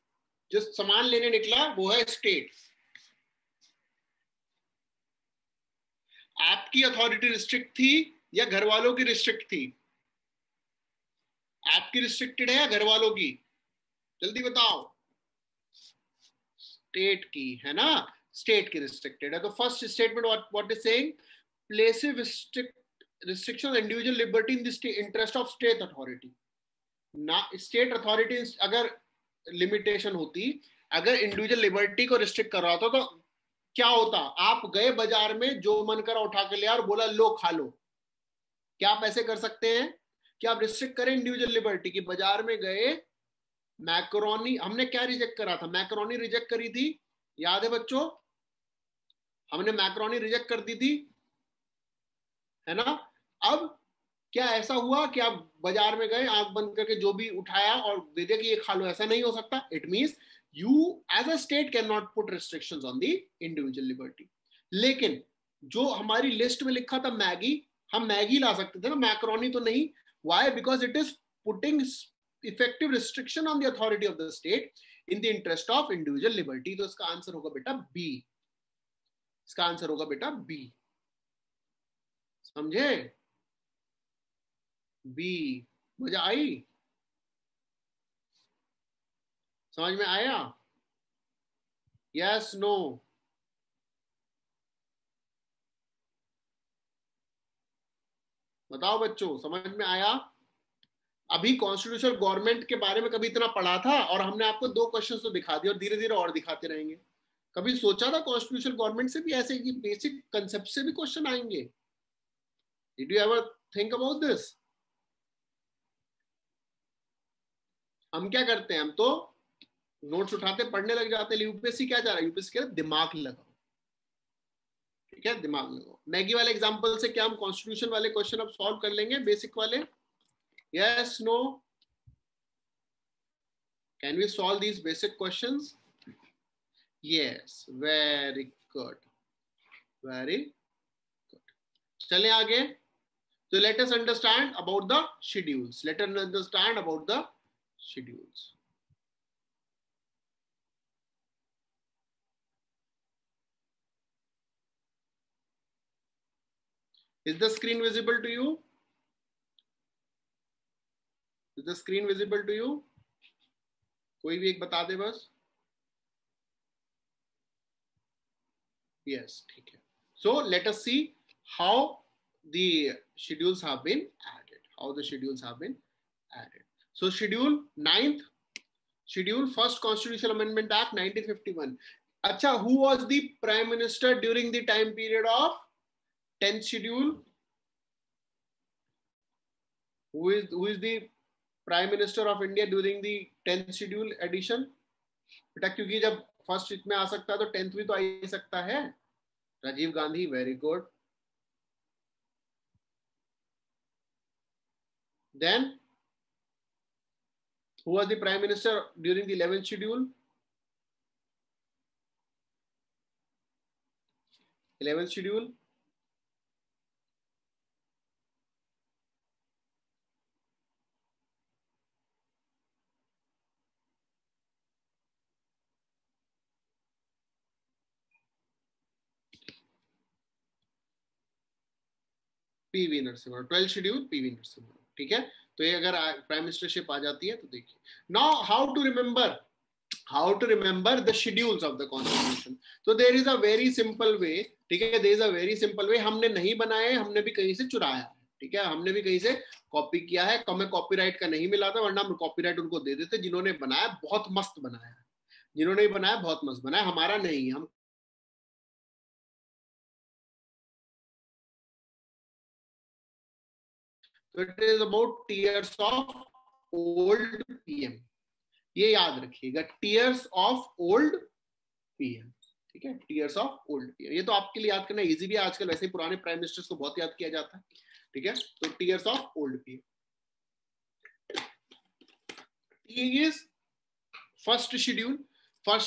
जो सामान लेने निकला वो है स्टेट। आपकी अथॉरिटी रिस्ट्रिक्ट थी या घर वालों की रिस्ट्रिक्ट थी? आपकी रिस्ट्रिक्टेड है या घर वालों की? जल्दी बताओ। स्टेट की है ना, स्टेट की रिस्ट्रिक्टेड है। तो first statement what is saying, places restriction on individual liberty in the interest of state authority. ना स्टेट अथॉरिटी अगर लिमिटेशन होती, अगर इंडिविजुअल लिबर्टी को रिस्ट्रिक्ट कर रहा था तो क्या होता? आप गए बाजार में, जो मन करा उठा के लिया और बोला लो खा लो। क्या आप ऐसे कर सकते हैं कि आप रिस्ट्रिक्ट करें इंडिविजुअल लिबर्टी की? बाजार में गए, मैकरोनी हमने क्या रिजेक्ट करा था? मैकरोनी रिजेक्ट करी थी, याद है बच्चों? हमने मैकरोनी रिजेक्ट कर दी थी, है ना। अब क्या ऐसा हुआ कि आप बाजार में गए, आंख बंद करके जो भी उठाया और दे दिया कि ये खा लो? ऐसा नहीं हो सकता। It means you as a state cannot put restrictions on the individual liberty. लेकिन जो हमारी लिस्ट में लिखा था मैगी, हम मैगी ला सकते थे ना, मैक्रोनी तो नहीं। Why? Because it is putting effective restriction on the authority of the state in the interest of individual liberty. तो इसका आंसर होगा बेटा बी। इसका आंसर होगा बेटा बी। समझे? बी। मजा आई? समझ में आया? Yes no? बताओ बच्चों, समझ में आया? अभी कॉन्स्टिट्यूशनल गवर्नमेंट के बारे में कभी इतना पढ़ा था और हमने आपको 2 क्वेश्चन तो दिखा दिए और धीरे धीरे और दिखाते रहेंगे। कभी सोचा था कॉन्स्टिट्यूशनल गवर्नमेंट से भी ऐसे ही बेसिक कंसेप्ट से भी क्वेश्चन आएंगे? Did you ever think about this? हम क्या करते हैं, हम तो नोट्स उठाते पढ़ने लग जाते हैं। यूपीएससी क्या चाह रहा है? यूपीएससी कह रहा है दिमाग लगाओ, ठीक है, दिमाग लगाओ। मैगी वाले एग्जांपल से क्या हम कॉन्स्टिट्यूशन वाले क्वेश्चन अब सॉल्व कर लेंगे, बेसिक वाले? Yes no? Can we solve these basic questions? Yes, very good, very good. चले आगे। So let us understand about the schedules. Let us understand about the schedules. Is the screen visible to you? Is the screen visible to you? कोई भी एक बता दे बस। Yes, ठीक है। So let us see how the schedules have been added. How the schedules have been added. So schedule 9th, schedule first Constitutional Amendment Act 1951. अच्छा, who was the Prime Minister during the time period of 10th schedule? Who is the Prime Minister of India during the 10th schedule edition? बेटा क्योंकि जब first में आ सकता है तो 10th भी तो आ ही सकता है। Rajiv Gandhi, very good. Then who was the prime minister during the 11th schedule? 11th schedule. PV Narasimha. 12th schedule PV Narasimha. ठीक है, तो ये अगर प्राइम मिनिस्टरशिप आ जाती है तो देखिए। Now how to remember the schedules of the constitution. तो there is a very simple way. ठीक है, there is a very simple way. हमने नहीं बनाए, हमने भी कहीं से चुराया है। ठीक है, हमने भी कहीं से कॉपी किया है। हमें कॉपीराइट का नहीं मिला था, वरना हम कॉपीराइट उनको दे देते। जिन्होंने बनाया बहुत मस्त बनाया है, जिन्होंने बनाया बहुत मस्त बनाया, हमारा नहीं। हम तो it is about tears of old PM. ये याद रखिएगा, टीयर्स ऑफ ओल्ड पीएम। ठीक है, टीयर्स ऑफ ओल्ड पीएम। ये तो आपके लिए याद करना इजी भी है, आजकल वैसे ही पुराने प्राइम मिनिस्टर्स को बहुत याद किया जाता है। ठीक है, तो tears of old PM. T is first schedule. First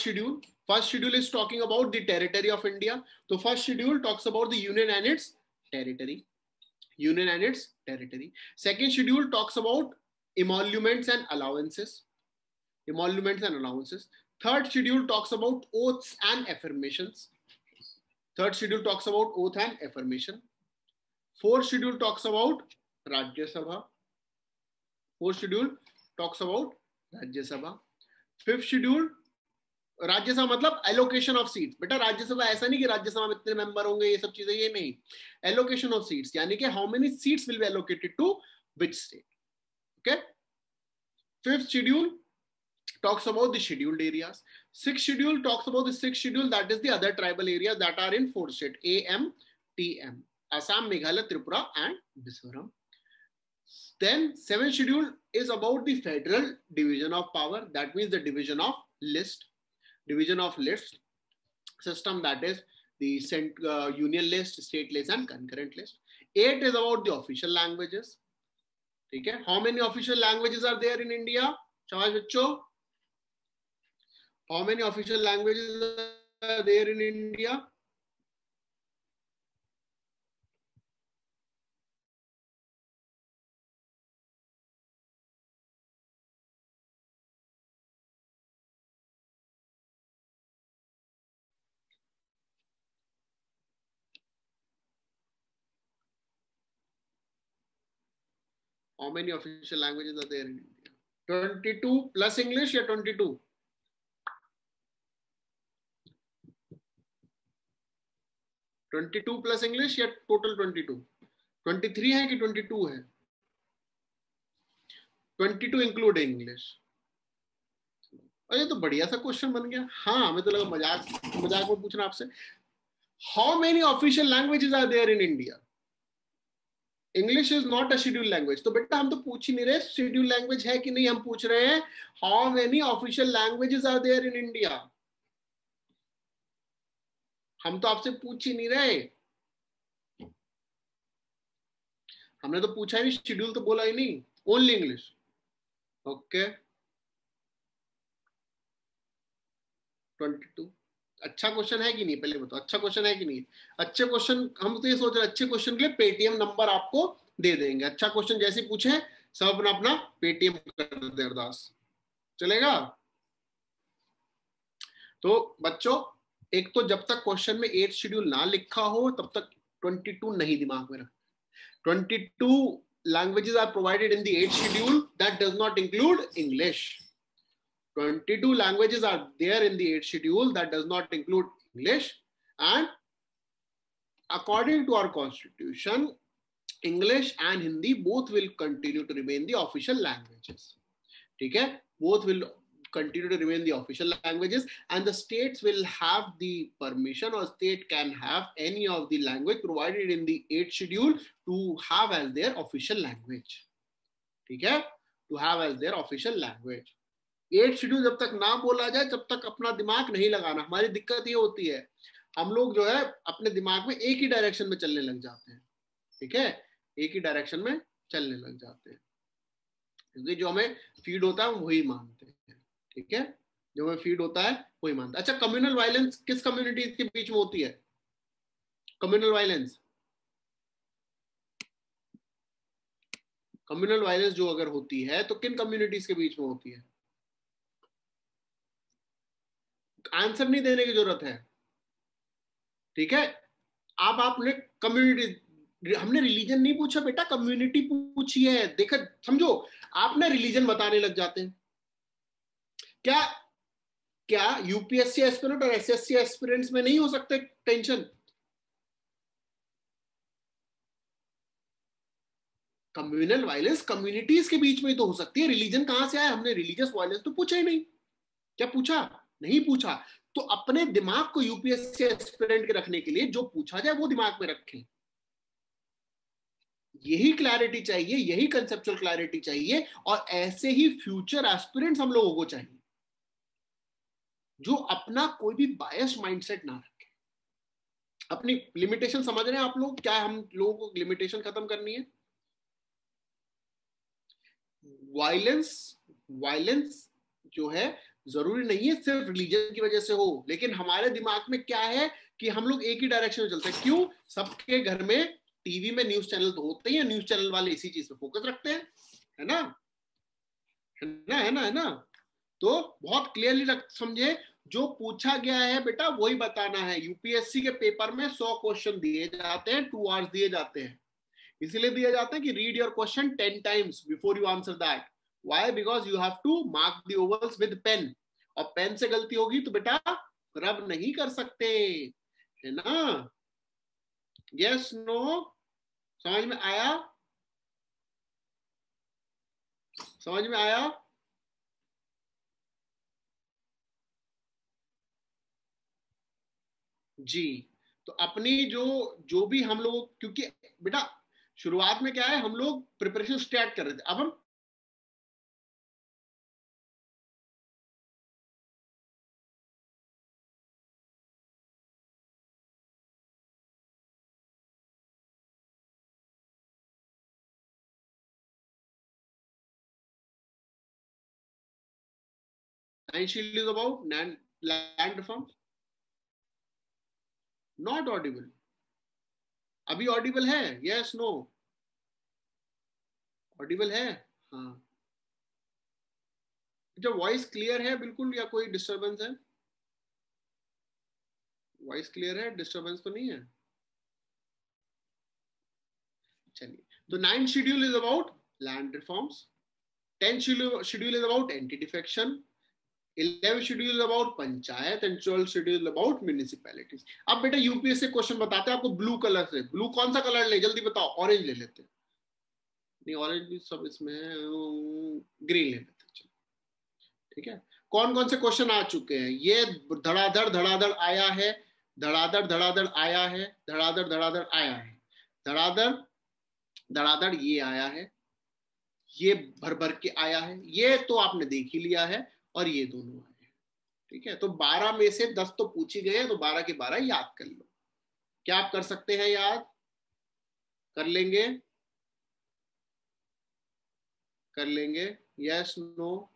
schedule is talking about the territory of India. तो first schedule talks about the union and its territory. Union and its territory. Second schedule talks about emoluments and allowances. Emoluments and allowances. Third schedule talks about oaths and affirmations. Third schedule talks about oath and affirmation. Fourth schedule talks about Rajya Sabha. Fourth schedule talks about Rajya Sabha. Fifth schedule, Rajya Sabha मतलब allocation of seats. बेटा राज्यसभा ऐसा नहीं कि राज्यसभा में इतने member होंगे, ये सब चीजें, ये नहीं। एलोकेशन ऑफ सीट्स यानी कि how many seats will be allocated to which state. Okay. Fifth schedule talks about the scheduled areas. Sixth schedule talks about the sixth schedule, that is the other tribal areas that are in fourth state, AM, TM, Assam, Meghalaya, Tripura and Mizoram. Then seventh schedule is about the federal division of power. That means the division of list system, that is the union list, state list and concurrent list. 8 is about the official languages. ठीक है, how many official languages are there in India? शाबाश बच्चों, how many official languages are there in India? How many official languages are there in India? 22 plus English या 22? 22 plus English या total 22? 23 है कि 22 है? 22 include English. अरे तो बढ़िया सा क्वेश्चन बन गया। हाँ, हमें तो लगा मजाक में पूछना आपसे। How many official languages are there in India? English is not a schedule language. तो बेटा हम तो पूछ ही नहीं रहे शेड्यूल लैंग्वेज है कि नहीं, हम पूछ रहे हैं how many official languages are there in India. हम तो आपसे पूछ ही नहीं रहे, हमने तो पूछा ही नहीं, शेड्यूल तो बोला ही नहीं, ओनली इंग्लिश। ओके, 22 अच्छा क्वेश्चन है कि नहीं, पहले बताओ अच्छा क्वेश्चन है कि नहीं। अच्छे क्वेश्चन, हम तो ये सोच रहे अच्छे क्वेश्चन के लिए पेटीएम नंबर आपको दे देंगे। अच्छा क्वेश्चन जैसे पूछे सब अपना अपना पेटीएम कर दे, अरदास चलेगा। तो बच्चों, एक तो जब तक क्वेश्चन में 8 शेड्यूल ना लिखा हो तब तक 22 नहीं दिमाग में रख। 22 languages are provided in the 8th schedule, that does not include English. 22 languages are there in the 8th schedule, that does not include English. And according to our constitution, English and Hindi both will continue to remain the official languages. ठीक है, both will continue to remain the official languages, and the states will have the permission, or state can have any of the language provided in the 8th schedule to have as their official language. ठीक है, to have as their official language. Eighth schedule जब तक ना बोला जाए तब तक अपना दिमाग नहीं लगाना। हमारी दिक्कत ये होती है, हम लोग जो है अपने दिमाग में एक ही डायरेक्शन में चलने लग जाते हैं, ठीक है, एक ही डायरेक्शन में चलने लग जाते हैं, क्योंकि जो हमें फीड होता है हम वही मानते हैं, ठीक है, जो हमें फीड होता है वही मानते हैं। अच्छा, कम्युनल वायलेंस किस कम्युनिटी के बीच में होती है? कम्युनल वायलेंस, कम्युनल वायलेंस जो अगर होती है तो किन कम्युनिटीज के बीच में होती है? आंसर नहीं देने की जरूरत है, ठीक है। आप आपने कम्युनिटी, हमने रिलीजन नहीं पूछा बेटा, कम्युनिटी पूछी है। देखो समझो, आप ना रिलीजन बताने लग जाते हैं। क्या क्या यूपीएससी एस्पिरेंट और एसएससी एस्पिरेंट्स में नहीं हो सकते टेंशन? कम्युनल वायलेंस कम्युनिटीज के बीच में तो हो सकती है, रिलीजन कहां से आया? हमने रिलीजियस वायलेंस तो पूछा ही नहीं। क्या पूछा? नहीं पूछा। तो अपने दिमाग को यूपीएससी एस्पिरेंट के रखने के लिए जो पूछा जाए वो दिमाग में रखें। यही क्लैरिटी चाहिए, यही कंसेप्चुअल क्लैरिटी चाहिए, और ऐसे ही फ्यूचर एस्पिरेंट्स हम लोगों को चाहिए, जो अपना कोई भी बायस माइंडसेट ना रखे। अपनी लिमिटेशन समझ रहे हैं आप लोग? क्या हम लोगों को लिमिटेशन खत्म करनी है? वायलेंस, वायलेंस जो है जरूरी नहीं है सिर्फ रिलीजन की वजह से हो, लेकिन हमारे दिमाग में क्या है कि हम लोग एक ही डायरेक्शन में चलते हैं। क्यों? सबके घर में टीवी में न्यूज चैनल तो होते ही हैं, न्यूज चैनल वाले इसी चीज पे फोकस रखते हैं, है ना, है ना, है ना, है ना। तो बहुत क्लियरली समझे, जो पूछा गया है बेटा वही बताना है। यूपीएससी के पेपर में 100 क्वेश्चन दिए जाते हैं, 2 आवर्स दिए जाते हैं, इसीलिए दिया जाता है कि read your question 10 times before you answer that. Why? Because you have to mark the ovals with pen, और पेन से गलती होगी तो बेटा रब नहीं कर सकते, है ना। यस नो, समझ में आया? समझ में आया? जी। तो अपनी जो जो भी हम लोग, क्योंकि बेटा शुरुआत में क्या है, हम लोग प्रिपरेशन स्टार्ट कर रहे थे, अब हम nine shield is about land reform. Not Audible, अभी ऑडिबल है? यस नो, ऑडिबल है? हाँ। जब वॉइस क्लियर है बिल्कुल, या कोई डिस्टरबेंस है? वॉइस क्लियर है, डिस्टरबेंस तो नहीं है। चलिए, तो nine schedule is about land reforms, 10 schedule is about anti defection, 11 schedule about panchayat, and 12 schedule about municipalities. अब बेटा यूपीएससी क्वेश्चन बताते हैं आपको ब्लू कलर से। ब्लू कौन सा कलर ले, जल्दी बताओ? ऑरेंज ले लेते हैं, नहीं ऑरेंज भी सब इसमें है, ग्रीन ले लेते हैं, ठीक है। कौन कौन से क्वेश्चन आ चुके हैं? ये धड़ाधड़ आया है, धड़ाधड़ आया है, धड़ाधड़ आया है, धड़ाधड़ धड़ाधड़ ये आया है, ये भर भर के आया है, ये तो आपने देख ही लिया है, और ये दोनों आए हैं, ठीक है। तो 12 में से 10 तो पूछ ही गए हैं, तो 12 के 12 याद कर लो। क्या आप कर सकते हैं याद? कर लेंगे? कर लेंगे? Yes no,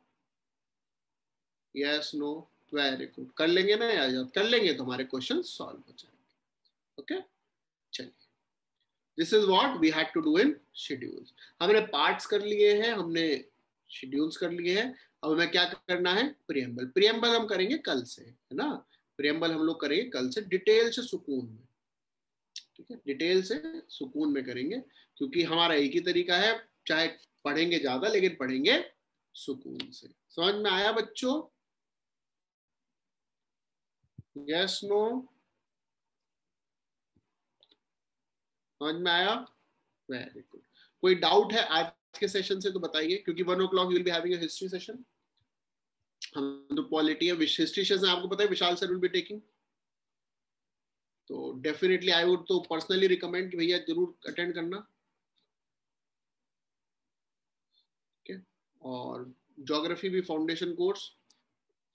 yes no, very good, कर लेंगे ना याद? कर लेंगे तो हमारे क्वेश्चन सॉल्व हो जाएंगे, ओके। चलिए, this is what we had to do in schedules. हमने पार्ट्स कर लिए हैं, हमने शेड्यूल्स कर लिए हैं, अब हमें क्या करना है? प्रियम्बल। प्रियम्बल हम करेंगे कल से, है ना। प्रियम्बल हम लोग करेंगे कल से डिटेल से, सुकून में, ठीक है, डिटेल से सुकून में करेंगे, क्योंकि हमारा एक ही तरीका है, चाहे पढ़ेंगे ज्यादा लेकिन पढ़ेंगे सुकून से। समझ में आया बच्चों? यस नो, समझ में आया? Very good. कोई डाउट है आज के सेशन से तो बताइए, क्योंकि 1 o'clock will be having a history session. हम तो पॉलिटी है, हिस्ट्री सेशन आपको पता है विशाल सर विल बी टेकिंग, तो डेफिनेटली आई वुड तो पर्सनली रिकमेंड कि भैया जरूर अटेंड करना, ठीक है। और ज्योग्राफी भी फाउंडेशन कोर्स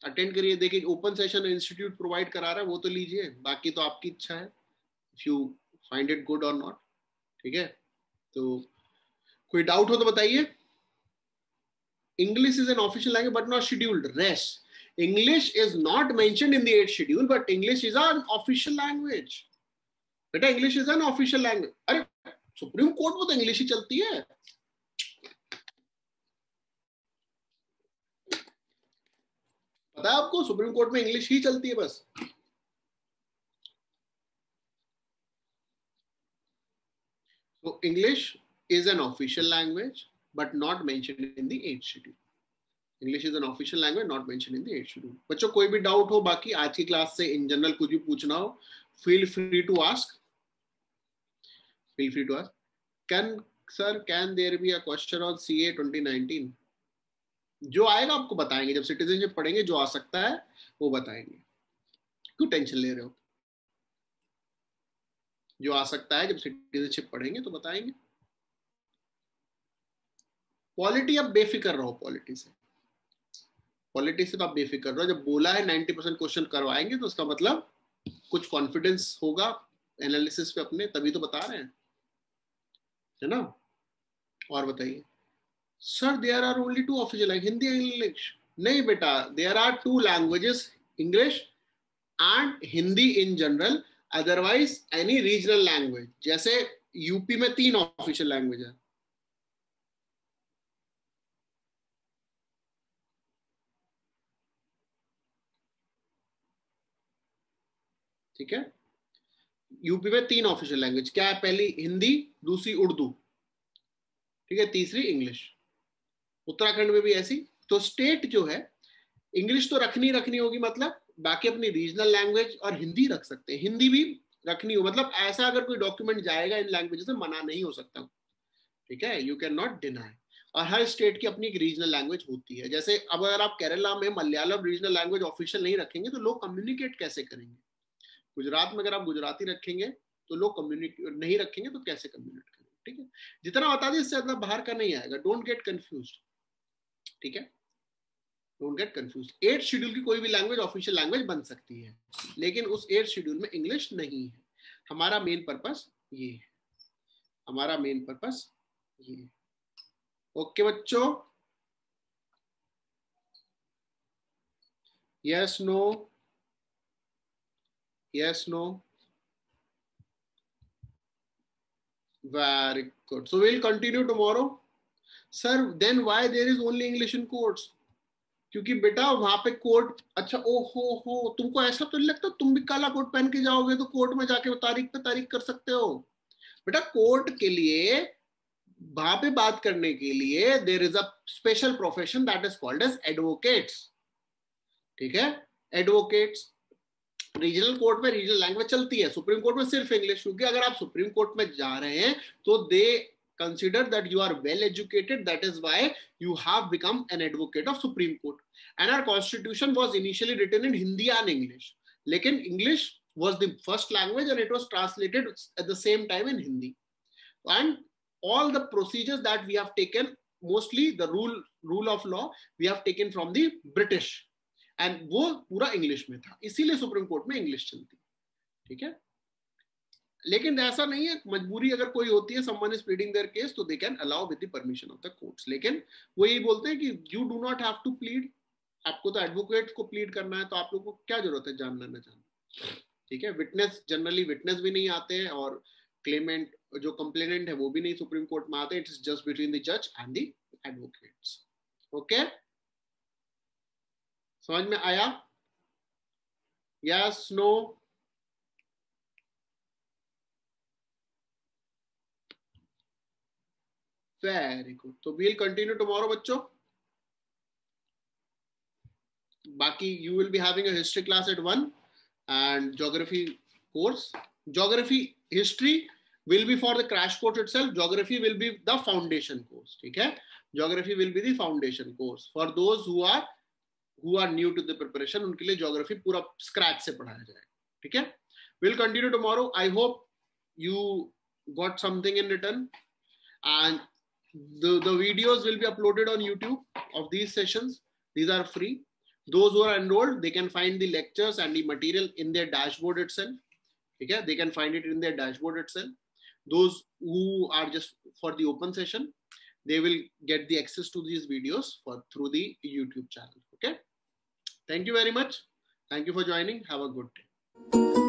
अटेंड करिए, देखिए ओपन सेशन इंस्टीट्यूट प्रोवाइड करा रहा है वो तो लीजिए, बाकी तो आपकी इच्छा है, if you find it good और नॉट। ठीक है, तो कोई डाउट हो तो बताइए। English is an official language but not scheduled. Rest. English is not mentioned in the 8th schedule, but English is an official language. बेटा English is an official language. अरे सुप्रीम कोर्ट में तो English ही चलती है। पता है आपको, supreme court में इंग्लिश ही चलती है बस। So English is an official language but not mentioned in the 8th schedule. English is an official language not mentioned in the 8th schedule. बच्चों कोई भी डाउट हो बाकी आज की क्लास से इन जनरल कुछ भी पूछना हो, feel free to ask. Feel free to ask. Can there be a question on CA 2019? जो आएगा आपको बताएंगे, जब सिटीजनशिप पढ़ेंगे जो आ सकता है वो बताएंगे, क्यों टेंशन ले रहे हो? जो आ सकता है जब सिटीजनशिप पढ़ेंगे तो बताएंगे। पॉलिटी अब बेफिक्र रहो, पॉलिटी से तो आप बेफिक्र रहो। जब बोला है 90% क्वेश्चन करवाएंगे तो उसका मतलब कुछ कॉन्फिडेंस होगा एनालिसिस पे अपने, तभी तो बता रहे हैं, है ना। और बताइए sir, there are only 2 official language, Hindi and English. नहीं बेटा, there are 2 languages, English and Hindi in general, otherwise any regional language. जैसे यूपी में 3 ऑफिशियल लैंग्वेज है, ठीक है। यूपी में 3 ऑफिशियल लैंग्वेज क्या है? पहली हिंदी, दूसरी उर्दू, ठीक है, तीसरी इंग्लिश। उत्तराखंड में भी ऐसी। तो स्टेट जो है इंग्लिश तो रखनी होगी, मतलब बाकी अपनी रीजनल लैंग्वेज और हिंदी रख सकते हैं, हिंदी भी रखनी हो, मतलब ऐसा अगर कोई डॉक्यूमेंट जाएगा इन लैंग्वेज से मना नहीं हो सकता, ठीक है, यू कैन नॉट डिनाई। और हर स्टेट की अपनी एक रीजनल लैंग्वेज होती है। जैसे अब अगर आप केरला में मलयालम रीजनल लैंग्वेज ऑफिशियल नहीं रखेंगे तो लोग कम्युनिकेट कैसे करेंगे? गुजरात में अगर आप गुजराती रखेंगे तो लोग कम्युनिकेट नहीं रखेंगे तो कैसे कम्युनिकेट करेंगे? ठीक है, जितना बता दें इससे ज्यादा बाहर का नहीं आएगा। डोंट गेट कंफ्यूज्ड, ठीक है, don't get confused. 8th schedule की कोई भी लैंग्वेज ऑफिशियल लैंग्वेज बन सकती है, लेकिन उस 8th शेड्यूल में इंग्लिश नहीं है। हमारा मेन पर्पस ये है, हमारा मेन पर्पस ये है। ओके बच्चों, yes no, yes no, very good. So we'll continue tomorrow. Sir, then why there is only English in courts? क्योंकि बेटा वहां पे कोर्ट, अच्छा हो तुमको ऐसा तो नहीं लगता तुम भी काला कोट पहन के जाओगे तो कोर्ट में जाके तारीख पे तारीख कर सकते हो? बेटा कोर्ट के लिए, वहां पे बात करने के लिए there is a special profession that is called as advocates, ठीक है, एडवोकेट्स। रीजनल कोर्ट में रीजनल लैंग्वेज चलती है, सुप्रीम कोर्ट में सिर्फ इंग्लिश, क्योंकि अगर आप सुप्रीम कोर्ट में जा रहे हैं तो दे consider that you are well educated, that is why you have become an advocate of Supreme Court. And our constitution was initially written in Hindi and English, lekin English was the first language and it was translated at the same time in Hindi. And all the procedures that we have taken, mostly the rule of law we have taken from the British, and वो पूरा English में था, इसीलिए supreme court में English चलती, ठीक है। लेकिन ऐसा नहीं है, मजबूरी अगर कोई होती है, someone is pleading their case, तो they can allow with the permission of the courts। लेकिन वो यही बोलते हैं कि you do not have to plead, आपको तो एडवोकेट को प्लीड करना है, तो आप लोगों को क्या जरूरत है जानना न जानना, ठीक है। विटनेस, जनरली विटनेस भी नहीं आते हैं, और क्लेमेंट जो कंप्लेनेंट है वो भी नहीं सुप्रीम कोर्ट में आते, इट्स जस्ट बिटवीन द जज एंड द एडवोकेट्स। ओके, समझ में आया? Yes no? Very good. तो वील कंटिन्यू टुमारो बच्चों। बाकी you will be having a history class at 1 and geography course. Geography, history will be for the crash course itself. Geography will be the foundation course, ठीक है। Geography will be the foundation course for those who are new to the preparation, उनके लिए geography पूरा scratch से पढ़ाया जाएगा, ठीक है। We'll continue tomorrow. I hope you got something in return, and The videos will be uploaded on YouTube of these sessions. These are free. Those who are enrolled, they can find the lectures and the material in their dashboard itself. Okay, they can find it in their dashboard itself. Those who are just for the open session, they will get the access to these videos through the YouTube channel. Okay, thank you very much. Thank you for joining. Have a good day.